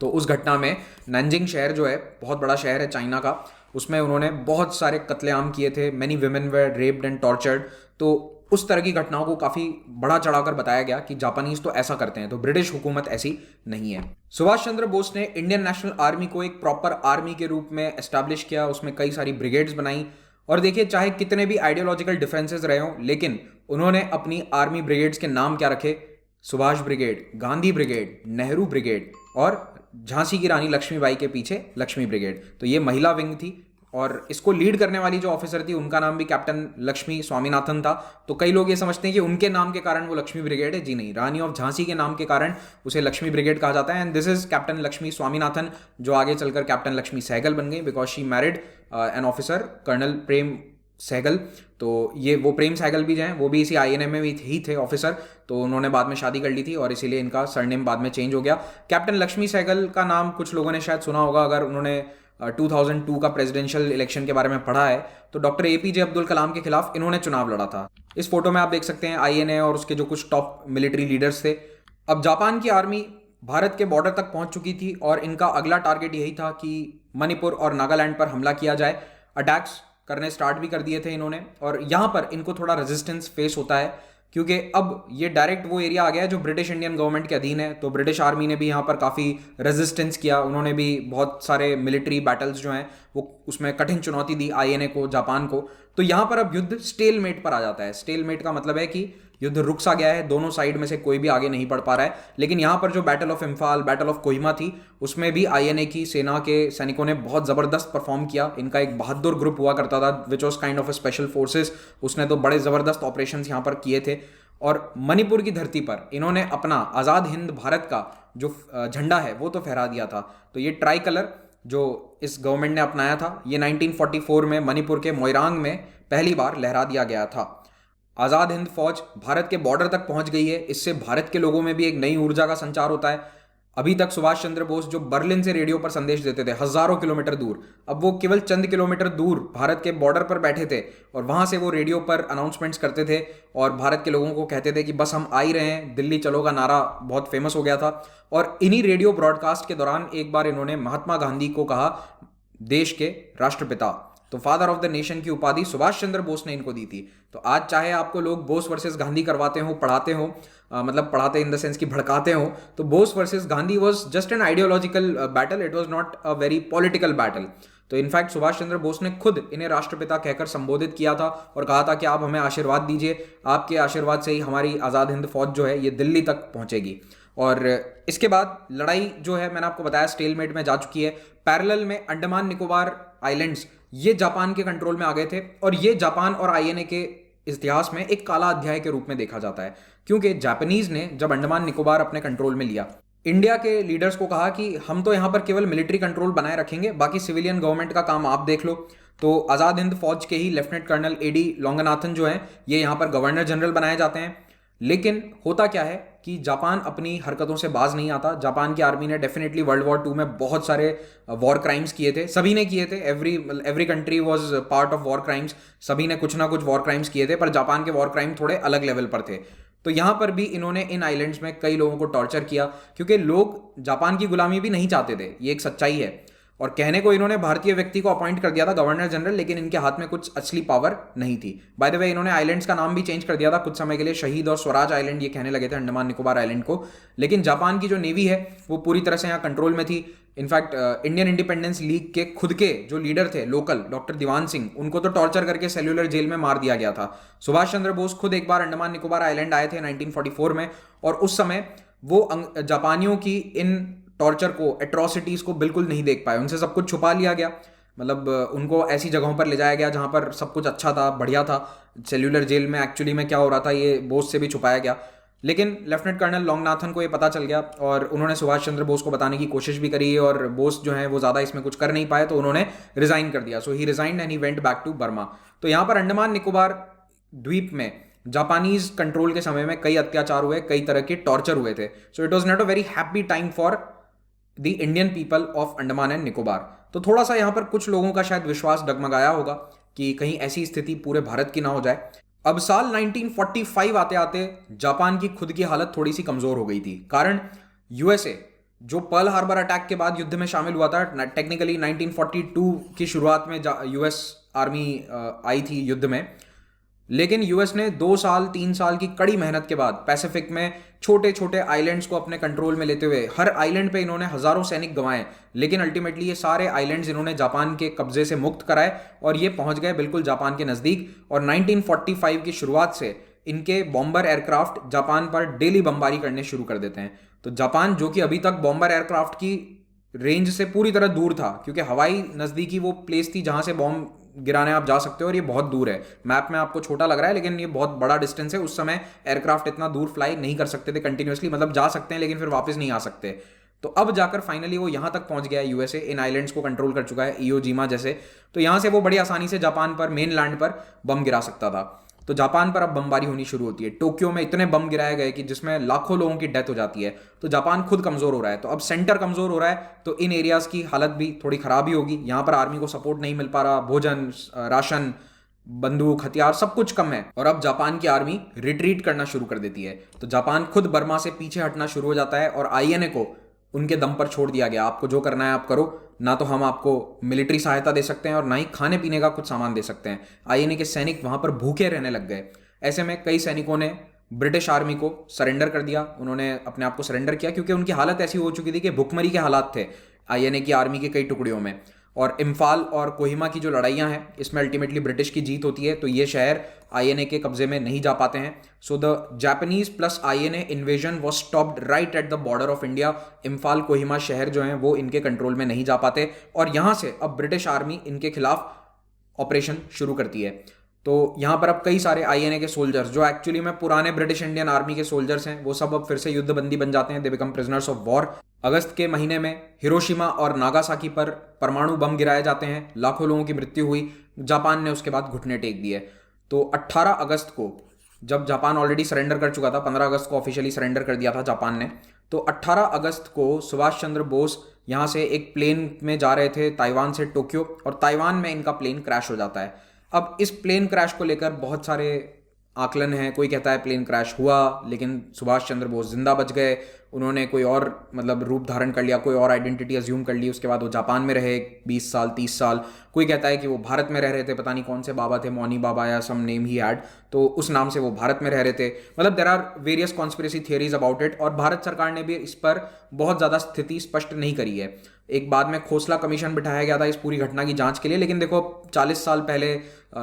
S1: तो उस घटना में नानजिंग शहर जो है, बहुत बड़ा शहर है चाइना का, उसमें उन्होंने बहुत सारे कत्लेआम किए थे। Many women were raped and tortured. तो उस तरह की घटनाओं को काफी बढ़ा चढ़ाकर बताया गया कि जापानीज तो ऐसा करते हैं, तो ब्रिटिश हुकूमत ऐसी नहीं है। सुभाष चंद्र बोस ने इंडियन नेशनल आर्मी को एक प्रॉपर आर्मी के रूप में एस्टैब्लिश किया, उसमें कई सारी ब्रिगेड्स बनाई। और देखिए, चाहे कितने भी आइडियोलॉजिकल डिफरेंसेस रहे हों, लेकिन उन्होंने अपनी आर्मी ब्रिगेड्स के नाम क्या रखे, Subhash brigade, Gandhi brigade, Nehru brigade, और झांसी की रानी लक्ष्मीबाई के पीछे लक्ष्मी ब्रिगेड। तो ये महिला विंग थी, और इसको लीड करने वाली जो ऑफिसर थी उनका नाम भी कैप्टन लक्ष्मी स्वामीनाथन था। तो कई लोग ये समझते हैं कि उनके नाम के कारण वो लक्ष्मी ब्रिगेड है, जी नहीं, रानी ऑफ झांसी के नाम के कारण उसे लक्ष्मी ब्रिगेड कहा जाता है। And this is captain Lakshmi Swaminathan, जो आगे चलकर कैप्टन लक्ष्मी सहगल बन गई because she married an officer colonel Prem Sahgal. तो ये वो प्रेम सहगल भी हैं, वो भी इसी आईएनए में ही थे ऑफिसर। तो उन्होंने बाद में शादी कर ली थी और इसीलिए इनका सरनेम बाद में चेंज हो गया। कैप्टन लक्ष्मी सहगल का नाम कुछ लोगों ने शायद सुना होगा, अगर उन्होंने 2002 का प्रेसिडेंशियल इलेक्शन के बारे में पढ़ा है। तो डॉक्टर एपीजे अब्दुल कलाम के खिलाफ इन्होंने चुनाव लड़ा था। इस फोटो में आप देख सकते हैं आईएनए और उसके जो कुछ टॉप मिलिट्री लीडर्स थे। अब जापान की आर्मी भारत के बॉर्डर तक पहुंच चुकी थी, और इनका अगला टारगेट यही था कि मणिपुर और नागालैंड पर हमला किया जाए। अटैक्स करने स्टार्ट भी कर दिए थे इन्होंने, और यहाँ पर इनको थोड़ा रेजिस्टेंस फेस होता है क्योंकि अब ये डायरेक्ट वो एरिया आ गया है जो ब्रिटिश इंडियन गवर्नमेंट के अधीन है। तो ब्रिटिश आर्मी ने भी यहाँ पर काफ़ी रेजिस्टेंस किया, उन्होंने भी बहुत सारे मिलिट्री बैटल्स जो हैं वो उसमें कठिन चुनौती दी आईएनए को, जापान को। तो यहाँ पर अब युद्ध स्टेलमेट पर आ जाता है। स्टेलमेट का मतलब है कि युद्ध रुक सा गया है, दोनों साइड में से कोई भी आगे नहीं बढ़ पा रहा है। लेकिन यहाँ पर जो battle of Imphal, battle of Kohima थी, उसमें भी आईएनए की सेना के सैनिकों ने बहुत ज़बरदस्त परफॉर्म किया। इनका एक बहादुर ग्रुप हुआ करता था which was kind of A special forces, उसने तो बड़े ज़बरदस्त ऑपरेशन यहाँ पर किए थे। और मणिपुर की धरती पर इन्होंने अपना आज़ाद हिंद भारत का जो झंडा है वो तो फहरा दिया था। तो ये ट्राई कलर जो इस गवर्नमेंट ने अपनाया था, ये 1944 में मणिपुर के मोइरांग में पहली बार लहरा दिया गया था। आज़ाद हिंद फौज भारत के बॉर्डर तक पहुंच गई है, इससे भारत के लोगों में भी एक नई ऊर्जा का संचार होता है। अभी तक सुभाष चंद्र बोस जो बर्लिन से रेडियो पर संदेश देते थे हजारों किलोमीटर दूर, अब वो केवल चंद किलोमीटर दूर भारत के बॉर्डर पर बैठे थे और वहां से वो रेडियो पर अनाउंसमेंट्स करते थे और भारत के लोगों को कहते थे कि बस हम आ ही रहे हैं, दिल्ली चलो का नारा बहुत फेमस हो गया था। और इन्हीं रेडियो ब्रॉडकास्ट के दौरान एक बार इन्होंने महात्मा गांधी को कहा देश के राष्ट्रपिता, तो फादर ऑफ द नेशन की उपाधि सुभाष चंद्र बोस ने इनको दी थी। तो आज चाहे आपको लोग बोस वर्सेस गांधी करवाते हो, पढ़ाते हो, मतलब पढ़ाते इन द सेंस कि भड़काते हो, तो Bose versus Gandhi was just an ideological battle, it was not a very political battle. तो इनफैक्ट सुभाष चंद्र बोस ने खुद इन्हें राष्ट्रपिता कहकर संबोधित किया था और कहा था कि आप हमें आशीर्वाद दीजिए, आपके आशीर्वाद से ही हमारी आज़ाद हिंद फौज जो है ये दिल्ली तक पहुंचेगी। और इसके बाद लड़ाई जो है मैंने आपको बताया स्टेलमेट में जा चुकी है। पैरेलल में अंडमान निकोबार आइलैंड्स ये जापान के कंट्रोल में आ गए थे और ये जापान और आईएनए के इतिहास में एक काला अध्याय के रूप में देखा जाता है, क्योंकि जापानीज ने जब अंडमान निकोबार अपने कंट्रोल में लिया, इंडिया के लीडर्स को कहा कि हम तो यहां पर केवल मिलिट्री कंट्रोल बनाए रखेंगे, बाकी सिविलियन गवर्नमेंट का काम आप देख लो। तो आज़ाद हिंद फौज के ही लेफ्टिनेंट कर्नल एडी लोंगनाथन जो है ये यहां पर गवर्नर जनरल बनाए जाते हैं। लेकिन होता क्या है कि जापान अपनी हरकतों से बाज नहीं आता। जापान की आर्मी ने डेफिनेटली वर्ल्ड वॉर टू में बहुत सारे वॉर क्राइम्स किए थे, सभी ने किए थे, every country was part of war crimes, सभी ने कुछ ना कुछ वॉर क्राइम्स किए थे, पर जापान के वॉर क्राइम थोड़े अलग लेवल पर थे। तो यहां पर भी इन्होंने इन आइलैंड्स में कई लोगों को टॉर्चर किया, क्योंकि लोग जापान की गुलामी भी नहीं चाहते थे, ये एक सच्चाई है। और कहने को इन्होंने भारतीय व्यक्ति को अपॉइंट कर दिया था गवर्नर जनरल, लेकिन इनके हाथ में कुछ असली पावर नहीं थी। बाय द वे इन्होंने आइलैंड्स का नाम भी चेंज कर दिया था कुछ समय के लिए, शहीद और स्वराज आइलैंड ये कहने लगे थे अंडमान निकोबार आइलैंड को। लेकिन जापान की जो नेवी है वो पूरी तरह से यहाँ कंट्रोल में थी। इनफैक्ट इंडियन इंडिपेंडेंस लीग के खुद के जो लीडर थे लोकल, डॉक्टर दीवान सिंह, उनको तो टॉर्चर करके सेल्यूलर जेल में मार दिया गया था। सुभाष चंद्र बोस खुद एक बार अंडमान निकोबार आइलैंड आए थे 1944 में, और उस समय वो जापानियों की इन टॉर्चर को, एट्रोसिटीज को बिल्कुल नहीं देख पाए, उनसे सब कुछ छुपा लिया गया। मतलब उनको ऐसी जगहों पर ले जाया गया जहां पर सब कुछ अच्छा था, बढ़िया था। सेल्यूलर जेल में एक्चुअली में क्या हो रहा था ये बोस से भी छुपाया गया। लेकिन लेफ्टिनेंट कर्नल लोंगनाथन को ये पता चल गया और उन्होंने सुभाष चंद्र बोस को बताने की कोशिश भी करी, और बोस जो है वो ज़्यादा इसमें कुछ कर नहीं पाए, तो उन्होंने रिजाइन कर दिया। So he resigned and he went back to Burma. तो यहाँ पर अंडमान निकोबार द्वीप में जापानीज कंट्रोल के समय में कई अत्याचार हुए, कई तरह के टॉर्चर हुए थे। So it was not a very happy time for the Indian people of Andaman and Nicobar. तो थोड़ा सा यहाँ पर कुछ लोगों का शायद विश्वास डगमगाया होगा कि कहीं ऐसी स्थिति पूरे भारत की ना हो जाए। अब साल 1945 आते आते जापान की खुद की हालत थोड़ी सी कमजोर हो गई थी, कारण यूएसए जो पर्ल हार्बर अटैक के बाद युद्ध में शामिल हुआ था, टेक्निकली 1942 की शुरुआत में यूएस आर्मी आई थी युद्ध में, लेकिन यूएस ने 2 साल 3 साल की कड़ी मेहनत के बाद पैसिफिक में छोटे छोटे आइलैंड्स को अपने कंट्रोल में लेते हुए हर आइलैंड पे इन्होंने हजारों सैनिक गंवाए, लेकिन अल्टीमेटली ये सारे आइलैंड्स इन्होंने जापान के कब्जे से मुक्त कराए और ये पहुंच गए बिल्कुल जापान के नज़दीक। और 1945 की शुरुआत से इनके बॉम्बर एयरक्राफ्ट जापान पर डेली बमबारी करने शुरू कर देते हैं। तो जापान जो कि अभी तक बॉम्बर एयरक्राफ्ट की रेंज से पूरी तरह दूर था, क्योंकि हवाई नज़दीकी वो प्लेस थी जहां से बॉम्ब गिराने आप जा सकते हो, और ये बहुत दूर है। मैप में आपको छोटा लग रहा है लेकिन ये बहुत बड़ा डिस्टेंस है। उस समय एयरक्राफ्ट इतना दूर फ्लाई नहीं कर सकते थे कंटिन्यूसली, मतलब जा सकते हैं लेकिन फिर वापस नहीं आ सकते। तो अब जाकर फाइनली वो यहां तक पहुंच गया है, यूएसए इन आइलैंड्स को कंट्रोल कर चुका है, इयोजीमा जैसे। तो यहां से वो बड़ी आसानी से जापान पर, मेन लैंड पर बम गिरा सकता था। तो जापान पर अब बमबारी होनी शुरू होती है। टोक्यो में इतने बम गिराए गए कि जिसमें लाखों लोगों की डेथ हो जाती है। तो जापान खुद कमजोर हो रहा है, तो अब सेंटर कमजोर हो रहा है, तो इन एरियाज की हालत भी थोड़ी खराब ही होगी। यहां पर आर्मी को सपोर्ट नहीं मिल पा रहा, भोजन, राशन, बंदूक, हथियार सब कुछ कम है, और अब जापान की आर्मी रिट्रीट करना शुरू कर देती है। तो जापान खुद बर्मा से पीछे हटना शुरू हो जाता है और आईएनए को उनके दम पर छोड़ दिया गया। आपको जो करना है आप करो, ना तो हम आपको मिलिट्री सहायता दे सकते हैं और ना ही खाने पीने का कुछ सामान दे सकते हैं। आईएनए के सैनिक वहां पर भूखे रहने लग गए। ऐसे में कई सैनिकों ने ब्रिटिश आर्मी को सरेंडर कर दिया, उन्होंने अपने आप को सरेंडर किया, क्योंकि उनकी हालत ऐसी हो चुकी थी कि भुखमरी के हालात थे आईएनए की आर्मी के कई टुकड़ियों में। और इम्फाल और कोहिमा की जो लड़ाइयाँ हैं इसमें अल्टीमेटली ब्रिटिश की जीत होती है, तो ये शहर आईएनए के कब्जे में नहीं जा पाते हैं। So the Japanese plus INA invasion was stopped right at the border of India. Imphal Kohima शहर जो हैं वो इनके कंट्रोल में नहीं जा पाते, और यहाँ से अब ब्रिटिश आर्मी इनके खिलाफ ऑपरेशन शुरू करती है। तो यहाँ पर अब कई सारे आईएनए के सोल्जर्स जो एक्चुअली में पुराने ब्रिटिश इंडियन आर्मी के सोल्जर्स हैं, वो सब अब फिर से युद्धबंदी बन जाते हैं, they become prisoners of war. अगस्त के महीने में हिरोशिमा और नागासाकी पर परमाणु बम गिराए जाते हैं, लाखों लोगों की मृत्यु हुई। जापान ने उसके बाद घुटने टेक दिए। तो 18 अगस्त को, जब जापान ऑलरेडी सरेंडर कर चुका था, 15 अगस्त को ऑफिशियली सरेंडर कर दिया था जापान ने, तो 18 अगस्त को सुभाष चंद्र बोस यहाँ से एक प्लेन में जा रहे थे ताइवान से टोक्यो, और ताइवान में इनका प्लेन क्रैश हो जाता है। अब इस प्लेन क्रैश को लेकर बहुत सारे आकलन हैं। कोई कहता है प्लेन क्रैश हुआ लेकिन सुभाष चंद्र बोस जिंदा बच गए, उन्होंने कोई और मतलब रूप धारण कर लिया, कोई और आइडेंटिटी अज्यूम कर ली, उसके बाद वो जापान में रहे 20 साल 30 साल। कोई कहता है कि वो भारत में रह रहे थे, पता नहीं कौन से बाबा थे, मौनी बाबा या सम नेम ही हैड, तो उस नाम से वो भारत में रह रहे थे। मतलब there are various conspiracy theories about it, और भारत सरकार ने भी इस पर बहुत ज़्यादा स्थिति स्पष्ट नहीं करी है। एक बाद में खोसला कमीशन बिठाया गया था इस पूरी घटना की जांच के लिए, लेकिन देखो 40 साल पहले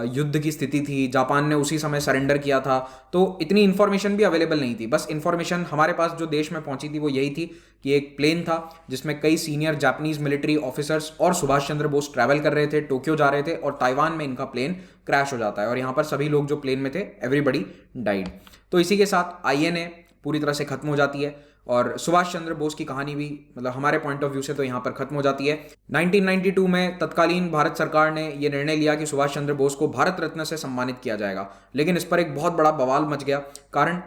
S1: युद्ध की स्थिति थी, जापान ने उसी समय सरेंडर किया था, तो इतनी इन्फॉर्मेशन भी अवेलेबल नहीं थी। बस इन्फॉर्मेशन हमारे पास जो देश में पहुंची थी वो यही थी कि एक प्लेन था जिसमें कई सीनियर जापानीज मिलिट्री ऑफिसर्स और सुभाष चंद्र बोस ट्रैवल कर रहे थे, टोक्यो जा रहे थे, और ताइवान में इनका प्लेन क्रैश हो जाता है, और यहाँ पर सभी लोग जो प्लेन में थे एवरीबडी डाइड। तो इसी के साथ आईएनए पूरी तरह से खत्म हो जाती है, और सुभाष चंद्र बोस की कहानी भी मतलब हमारे पॉइंट ऑफ व्यू से तो यहाँ पर खत्म हो जाती है। 1992 में तत्कालीन भारत सरकार ने यह निर्णय लिया कि सुभाष चंद्र बोस को भारत रत्न से सम्मानित किया जाएगा, लेकिन इस पर एक बहुत बड़ा बवाल मच गया। कारण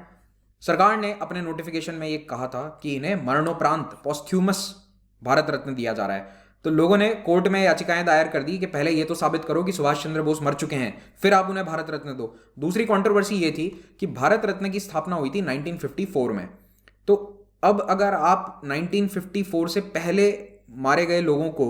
S1: सरकार ने अपने नोटिफिकेशन में ये कहा था कि इन्हें मरणोपरांत पोस्थ्यूमस भारत रत्न दिया जा रहा है। तो लोगों ने कोर्ट में याचिकाएं दायर कर दी कि पहले ये तो साबित करो कि सुभाष चंद्र बोस मर चुके हैं, फिर आप उन्हें भारत रत्न दो। दूसरी कंट्रोवर्सी ये थी कि भारत रत्न की स्थापना हुई थी 1954 में, तो अब अगर आप 1954 से पहले मारे गए लोगों को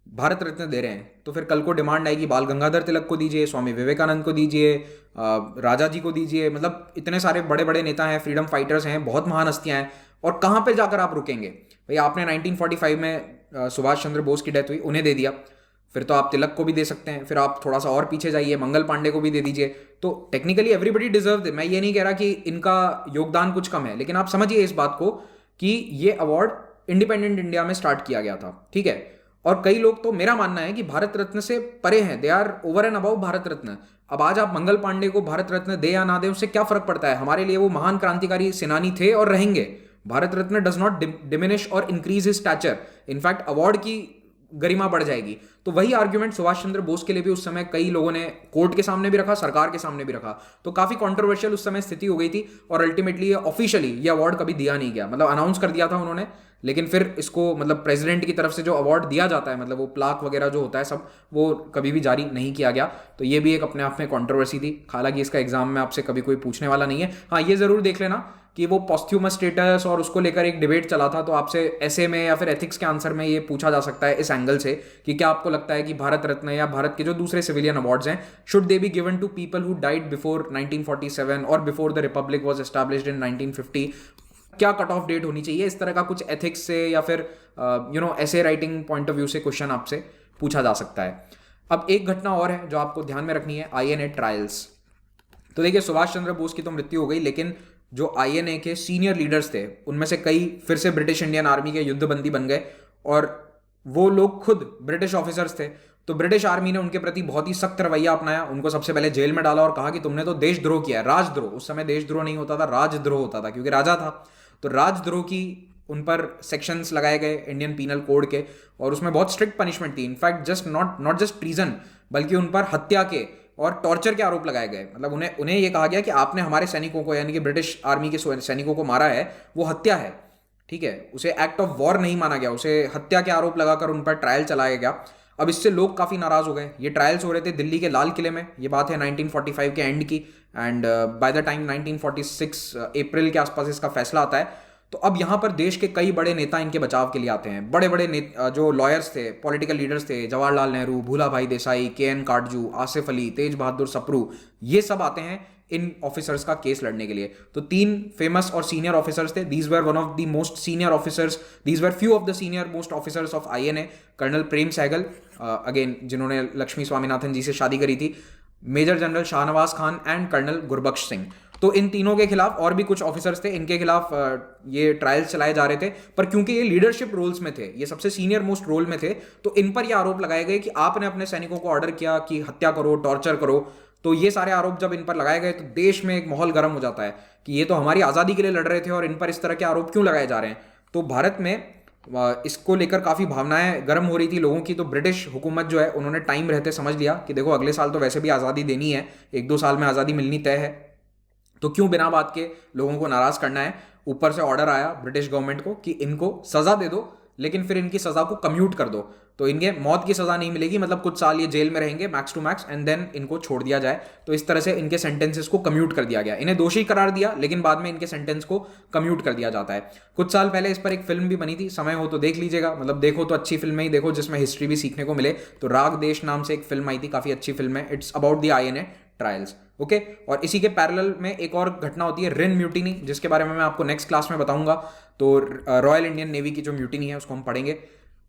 S1: भारत रत्न दे रहे हैं तो फिर कल को डिमांड आएगी बाल गंगाधर तिलक को दीजिए, स्वामी विवेकानंद को दीजिए, राजा जी को दीजिए। मतलब इतने सारे बड़े बड़े नेता हैं, फ्रीडम फाइटर्स हैं, बहुत महान हस्तियां हैं, और कहाँ पे जाकर आप रुकेंगे? भाई आपने 1945 में सुभाष चंद्र बोस की डेथ हुई, उन्हें दे दिया, फिर तो आप तिलक को भी दे सकते हैं, फिर आप थोड़ा सा और पीछे जाइए, मंगल पांडे को भी दे दीजिए। तो टेक्निकली एवरीबडी डिजर्व। मैं ये नहीं कह रहा कि इनका योगदान कुछ कम है, लेकिन आप समझिए इस बात को कि ये अवार्ड इंडिपेंडेंट इंडिया में स्टार्ट किया गया था, ठीक है। और कई लोग तो मेरा मानना है कि भारत रत्न से परे हैं, they are over and above Bharat Ratna. अब आज आप मंगल पांडे को भारत रत्न दे या ना दे, उससे क्या फर्क पड़ता है? हमारे लिए वो महान क्रांतिकारी सेनानी थे और रहेंगे। Bharat Ratna does not diminish और increase his stature, in fact award की गरिमा बढ़ जाएगी। तो वही आर्ग्यूमेंट सुभाष चंद्र बोस के लिए भी उस समय कई लोगों ने कोर्ट के सामने भी रखा, सरकार के सामने भी रखा। तो काफी कंट्रोवर्शियल उस समय स्थिति हो गई थी, और अल्टीमेटली ऑफिशियली ये अवार्ड कभी दिया नहीं गया। मतलब अनाउंस कर दिया था उन्होंने, लेकिन फिर इसको मतलब प्रेसिडेंट की तरफ से जो अवार्ड दिया जाता है, मतलब वो प्लाक वगैरह जो होता है सब, वो कभी भी जारी नहीं किया गया। तो ये भी एक अपने आप में कंट्रोवर्सी थी। हालांकि इसका एग्जाम में आपसे कभी कोई पूछने वाला नहीं है। हाँ, ये जरूर देख लेना कि वो पॉस्थ्यूमस स्टेटस और उसको लेकर एक डिबेट चला था, तो आपसे ऐसे में या फिर एथिक्स के आंसर में ये पूछा जा सकता है इस एंगल से कि क्या आपको लगता है कि भारत रत्न या भारत के जो दूसरे सिविलियन अवार्ड्स हैं, should they be given to people who died before 1947 और before the republic was established in 1950? क्या कट ऑफ डेट होनी चाहिए? इस तरह का कुछ एथिक्स से या फिर ऐसे राइटिंग पॉइंट ऑफ व्यू से क्वेश्चन आपसे पूछा जा सकता है। अब एक घटना और है जो आपको ध्यान में रखनी है, आईएनए ट्रायल्स। तो देखिए, सुभाष चंद्र बोस की तो मृत्यु हो गई, लेकिन जो आईएनए के सीनियर लीडर्स थे उनमें से कई फिर से ब्रिटिश इंडियन आर्मी के युद्धबंदी बन गए, और वो लोग खुद ब्रिटिश ऑफिसर्स थे। तो ब्रिटिश आर्मी ने उनके प्रति बहुत ही सख्त रवैया अपनाया, उनको सबसे पहले जेल में डाला और कहा कि तुमने तो देशद्रोह किया है, राजद्रोह। उस समय देशद्रोह नहीं होता था, राजद्रोह होता था, क्योंकि राजा था। तो राजद्रोह की उन पर सेक्शंस लगाए गए इंडियन पीनल कोड के, और उसमें बहुत स्ट्रिक्ट पनिशमेंट थी। In fact just not just treason, बल्कि उन पर हत्या के और टॉर्चर के आरोप लगाए गए। मतलब उन्हें यह कहा गया कि आपने हमारे सैनिकों को, यानी कि ब्रिटिश आर्मी के सैनिकों को मारा है, वो हत्या है, ठीक है। उसे एक्ट ऑफ वॉर नहीं माना गया, उसे हत्या के आरोप लगाकर उन पर ट्रायल चलाया गया। अब इससे लोग काफ़ी नाराज़ हो गए। ये ट्रायल्स हो रहे थे दिल्ली के लाल किले में, ये बात है 1945 के एंड की, एंड बाय द टाइम 1946 अप्रैल के आसपास इसका फैसला आता है। तो अब यहाँ पर देश के कई बड़े नेता इनके बचाव के लिए आते हैं। बड़े बड़े जो लॉयर्स थे, पॉलिटिकल लीडर्स थे, जवाहरलाल नेहरू, भूला भाई देसाई, के.एन. काटजू, आसिफ अली, तेज बहादुर सप्रू, ये सब आते हैं इन ऑफिसर्स का केस लड़ने के लिए। तो 3 फेमस और सीनियर ऑफिसर्स थे। These were one of the most senior officers, these were few of the senior most officers of INA. Colonel Prem Sahgal, again जिन्होंने लक्ष्मी स्वामीनाथन जी से शादी करी थी, major general Shahnawaz Khan and colonel Gurbaksh Singh. तो इन तीनों के खिलाफ, और भी कुछ ऑफिसर्स थे, इनके खिलाफ ये ट्रायल्स चलाए जा रहे थे। पर क्योंकि ये लीडरशिप रोल्स में थे, ये सबसे सीनियर मोस्ट रोल में थे, तो इन पर ये आरोप लगाए गए कि आपने अपने सैनिकों को ऑर्डर किया कि हत्या करो, टॉर्चर करो। तो ये सारे आरोप जब इन पर लगाए गए तो देश में एक माहौल गर्म हो जाता है कि ये तो हमारी आज़ादी के लिए लड़ रहे थे और इन पर इस तरह के आरोप क्यों लगाए जा रहे हैं। तो भारत में इसको लेकर काफ़ी भावनाएं गर्म हो रही थी लोगों की। तो ब्रिटिश हुकूमत जो है, उन्होंने टाइम रहते समझ लिया कि देखो अगले साल तो वैसे भी आज़ादी देनी है, 1-2 साल में आज़ादी मिलनी तय है, तो क्यों बिना बात के लोगों को नाराज़ करना है। ऊपर से ऑर्डर आया ब्रिटिश गवर्नमेंट को कि इनको सजा दे दो, लेकिन फिर इनकी सजा को कम्यूट कर दो, तो इनके मौत की सजा नहीं मिलेगी, मतलब कुछ साल ये जेल में रहेंगे max to max, and then इनको छोड़ दिया जाए। तो इस तरह से इनके सेंटेंसेस को कम्यूट कर दिया गया, इन्हें दोषी करार दिया, लेकिन बाद में इनके सेंटेंस को कम्यूट कर दिया जाता है। कुछ साल पहले इस पर एक फिल्म भी बनी थी, समय हो तो देख लीजिएगा, मतलब देखो तो अच्छी फिल्म ही देखो जिसमें हिस्ट्री भी सीखने को मिले। तो राग देश नाम से एक फिल्म आई थी, काफी अच्छी फिल्म है, it's about the INA trials. Okay, और इसी के पैरेलल में एक और घटना होती है रिन म्यूटिनी, जिसके बारे में मैं आपको नेक्स्ट क्लास में बताऊंगा। तो रॉयल इंडियन नेवी की जो म्यूटिनी है उसको हम पढ़ेंगे।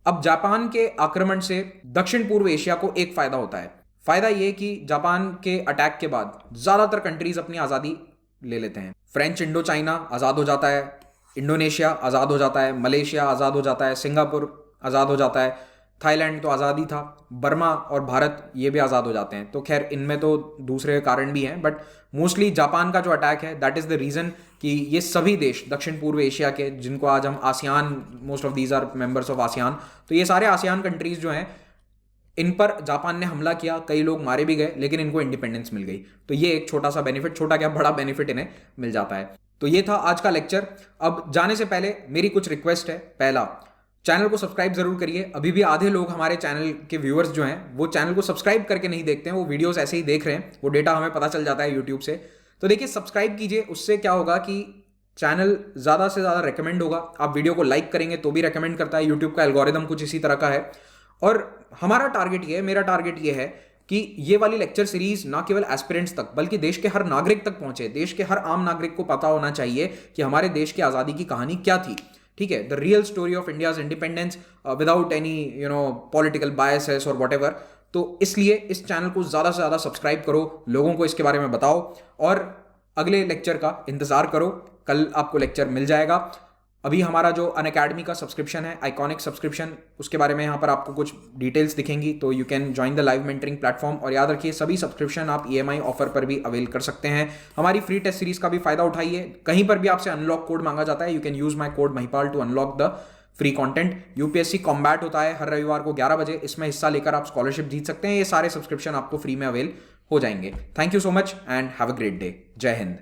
S1: अब जापान के आक्रमण से दक्षिण पूर्व एशिया को एक फायदा होता है। फायदा यह कि जापान के अटैक के बाद ज्यादातर कंट्रीज अपनी आजादी ले लेते हैं। फ्रेंच इंडो चाइना आजाद हो जाता है, इंडोनेशिया आजाद हो जाता है, मलेशिया आजाद हो जाता है, सिंगापुर आजाद हो जाता है, थाईलैंड तो आज़ाद ही था, बर्मा और भारत ये भी आज़ाद हो जाते हैं। तो खैर इनमें तो दूसरे कारण भी हैं, बट मोस्टली जापान का जो अटैक है दैट इज़ द रीज़न कि ये सभी देश दक्षिण पूर्व एशिया के, जिनको आज हम ASEAN, most of these are members of ASEAN, तो ये सारे आसियान कंट्रीज जो हैं इन पर जापान ने हमला किया, कई लोग मारे भी गए, लेकिन इनको इंडिपेंडेंस मिल गई। तो ये एक छोटा सा बेनिफिट, छोटा क्या बड़ा बेनिफिट इन्हें मिल जाता है। तो ये था आज का लेक्चर। अब जाने से पहले मेरी कुछ रिक्वेस्ट है। पहला, चैनल को सब्सक्राइब जरूर करिए। अभी भी आधे लोग हमारे चैनल के व्यूअर्स जो हैं वो चैनल को सब्सक्राइब करके नहीं देखते हैं, वो वीडियोस ऐसे ही देख रहे हैं, वो डेटा हमें पता चल जाता है यूट्यूब से। तो देखिए सब्सक्राइब कीजिए, उससे क्या होगा कि चैनल ज़्यादा से ज़्यादा रेकमेंड होगा। आप वीडियो को लाइक करेंगे तो भी रेकमेंड करता है, यूट्यूब का एल्गोरिदम कुछ इसी तरह का है। और हमारा टारगेट ये है, मेरा टारगेट ये है कि ये वाली लेक्चर सीरीज ना केवल एस्पिरेंट्स तक बल्कि देश के हर नागरिक तक पहुंचे। देश के हर आम नागरिक को पता होना चाहिए कि हमारे देश की आज़ादी की कहानी क्या थी, ठीक है, the real story of India's independence without any political biases और व्हाटएवर। तो इसलिए इस चैनल को ज़्यादा से ज़्यादा सब्सक्राइब करो, लोगों को इसके बारे में बताओ और अगले लेक्चर का इंतज़ार करो। कल आपको लेक्चर मिल जाएगा। अभी हमारा जो अनअकैडमी का सब्सक्रिप्शन है, आइकॉनिक सब्सक्रिप्शन, उसके बारे में यहाँ पर आपको कुछ डिटेल्स दिखेंगी, तो you can join the live mentoring platform. और याद रखिए सभी सब्सक्रिप्शन आप EMI ऑफर पर भी अवेल कर सकते हैं। हमारी फ्री टेस्ट सीरीज का भी फायदा उठाइए। कहीं पर भी आपसे अनलॉक कोड मांगा जाता है, you can use my code Mahipal to unlock the free content. UPSC combat होता है हर रविवार को 11 बजे, इसमें हिस्सा लेकर आप स्कॉलरशिप जीत सकते हैं। ये सारे सब्सक्रिप्शन आपको फ्री में अवेल हो जाएंगे। Thank you so much and have a great day. जय हिंद।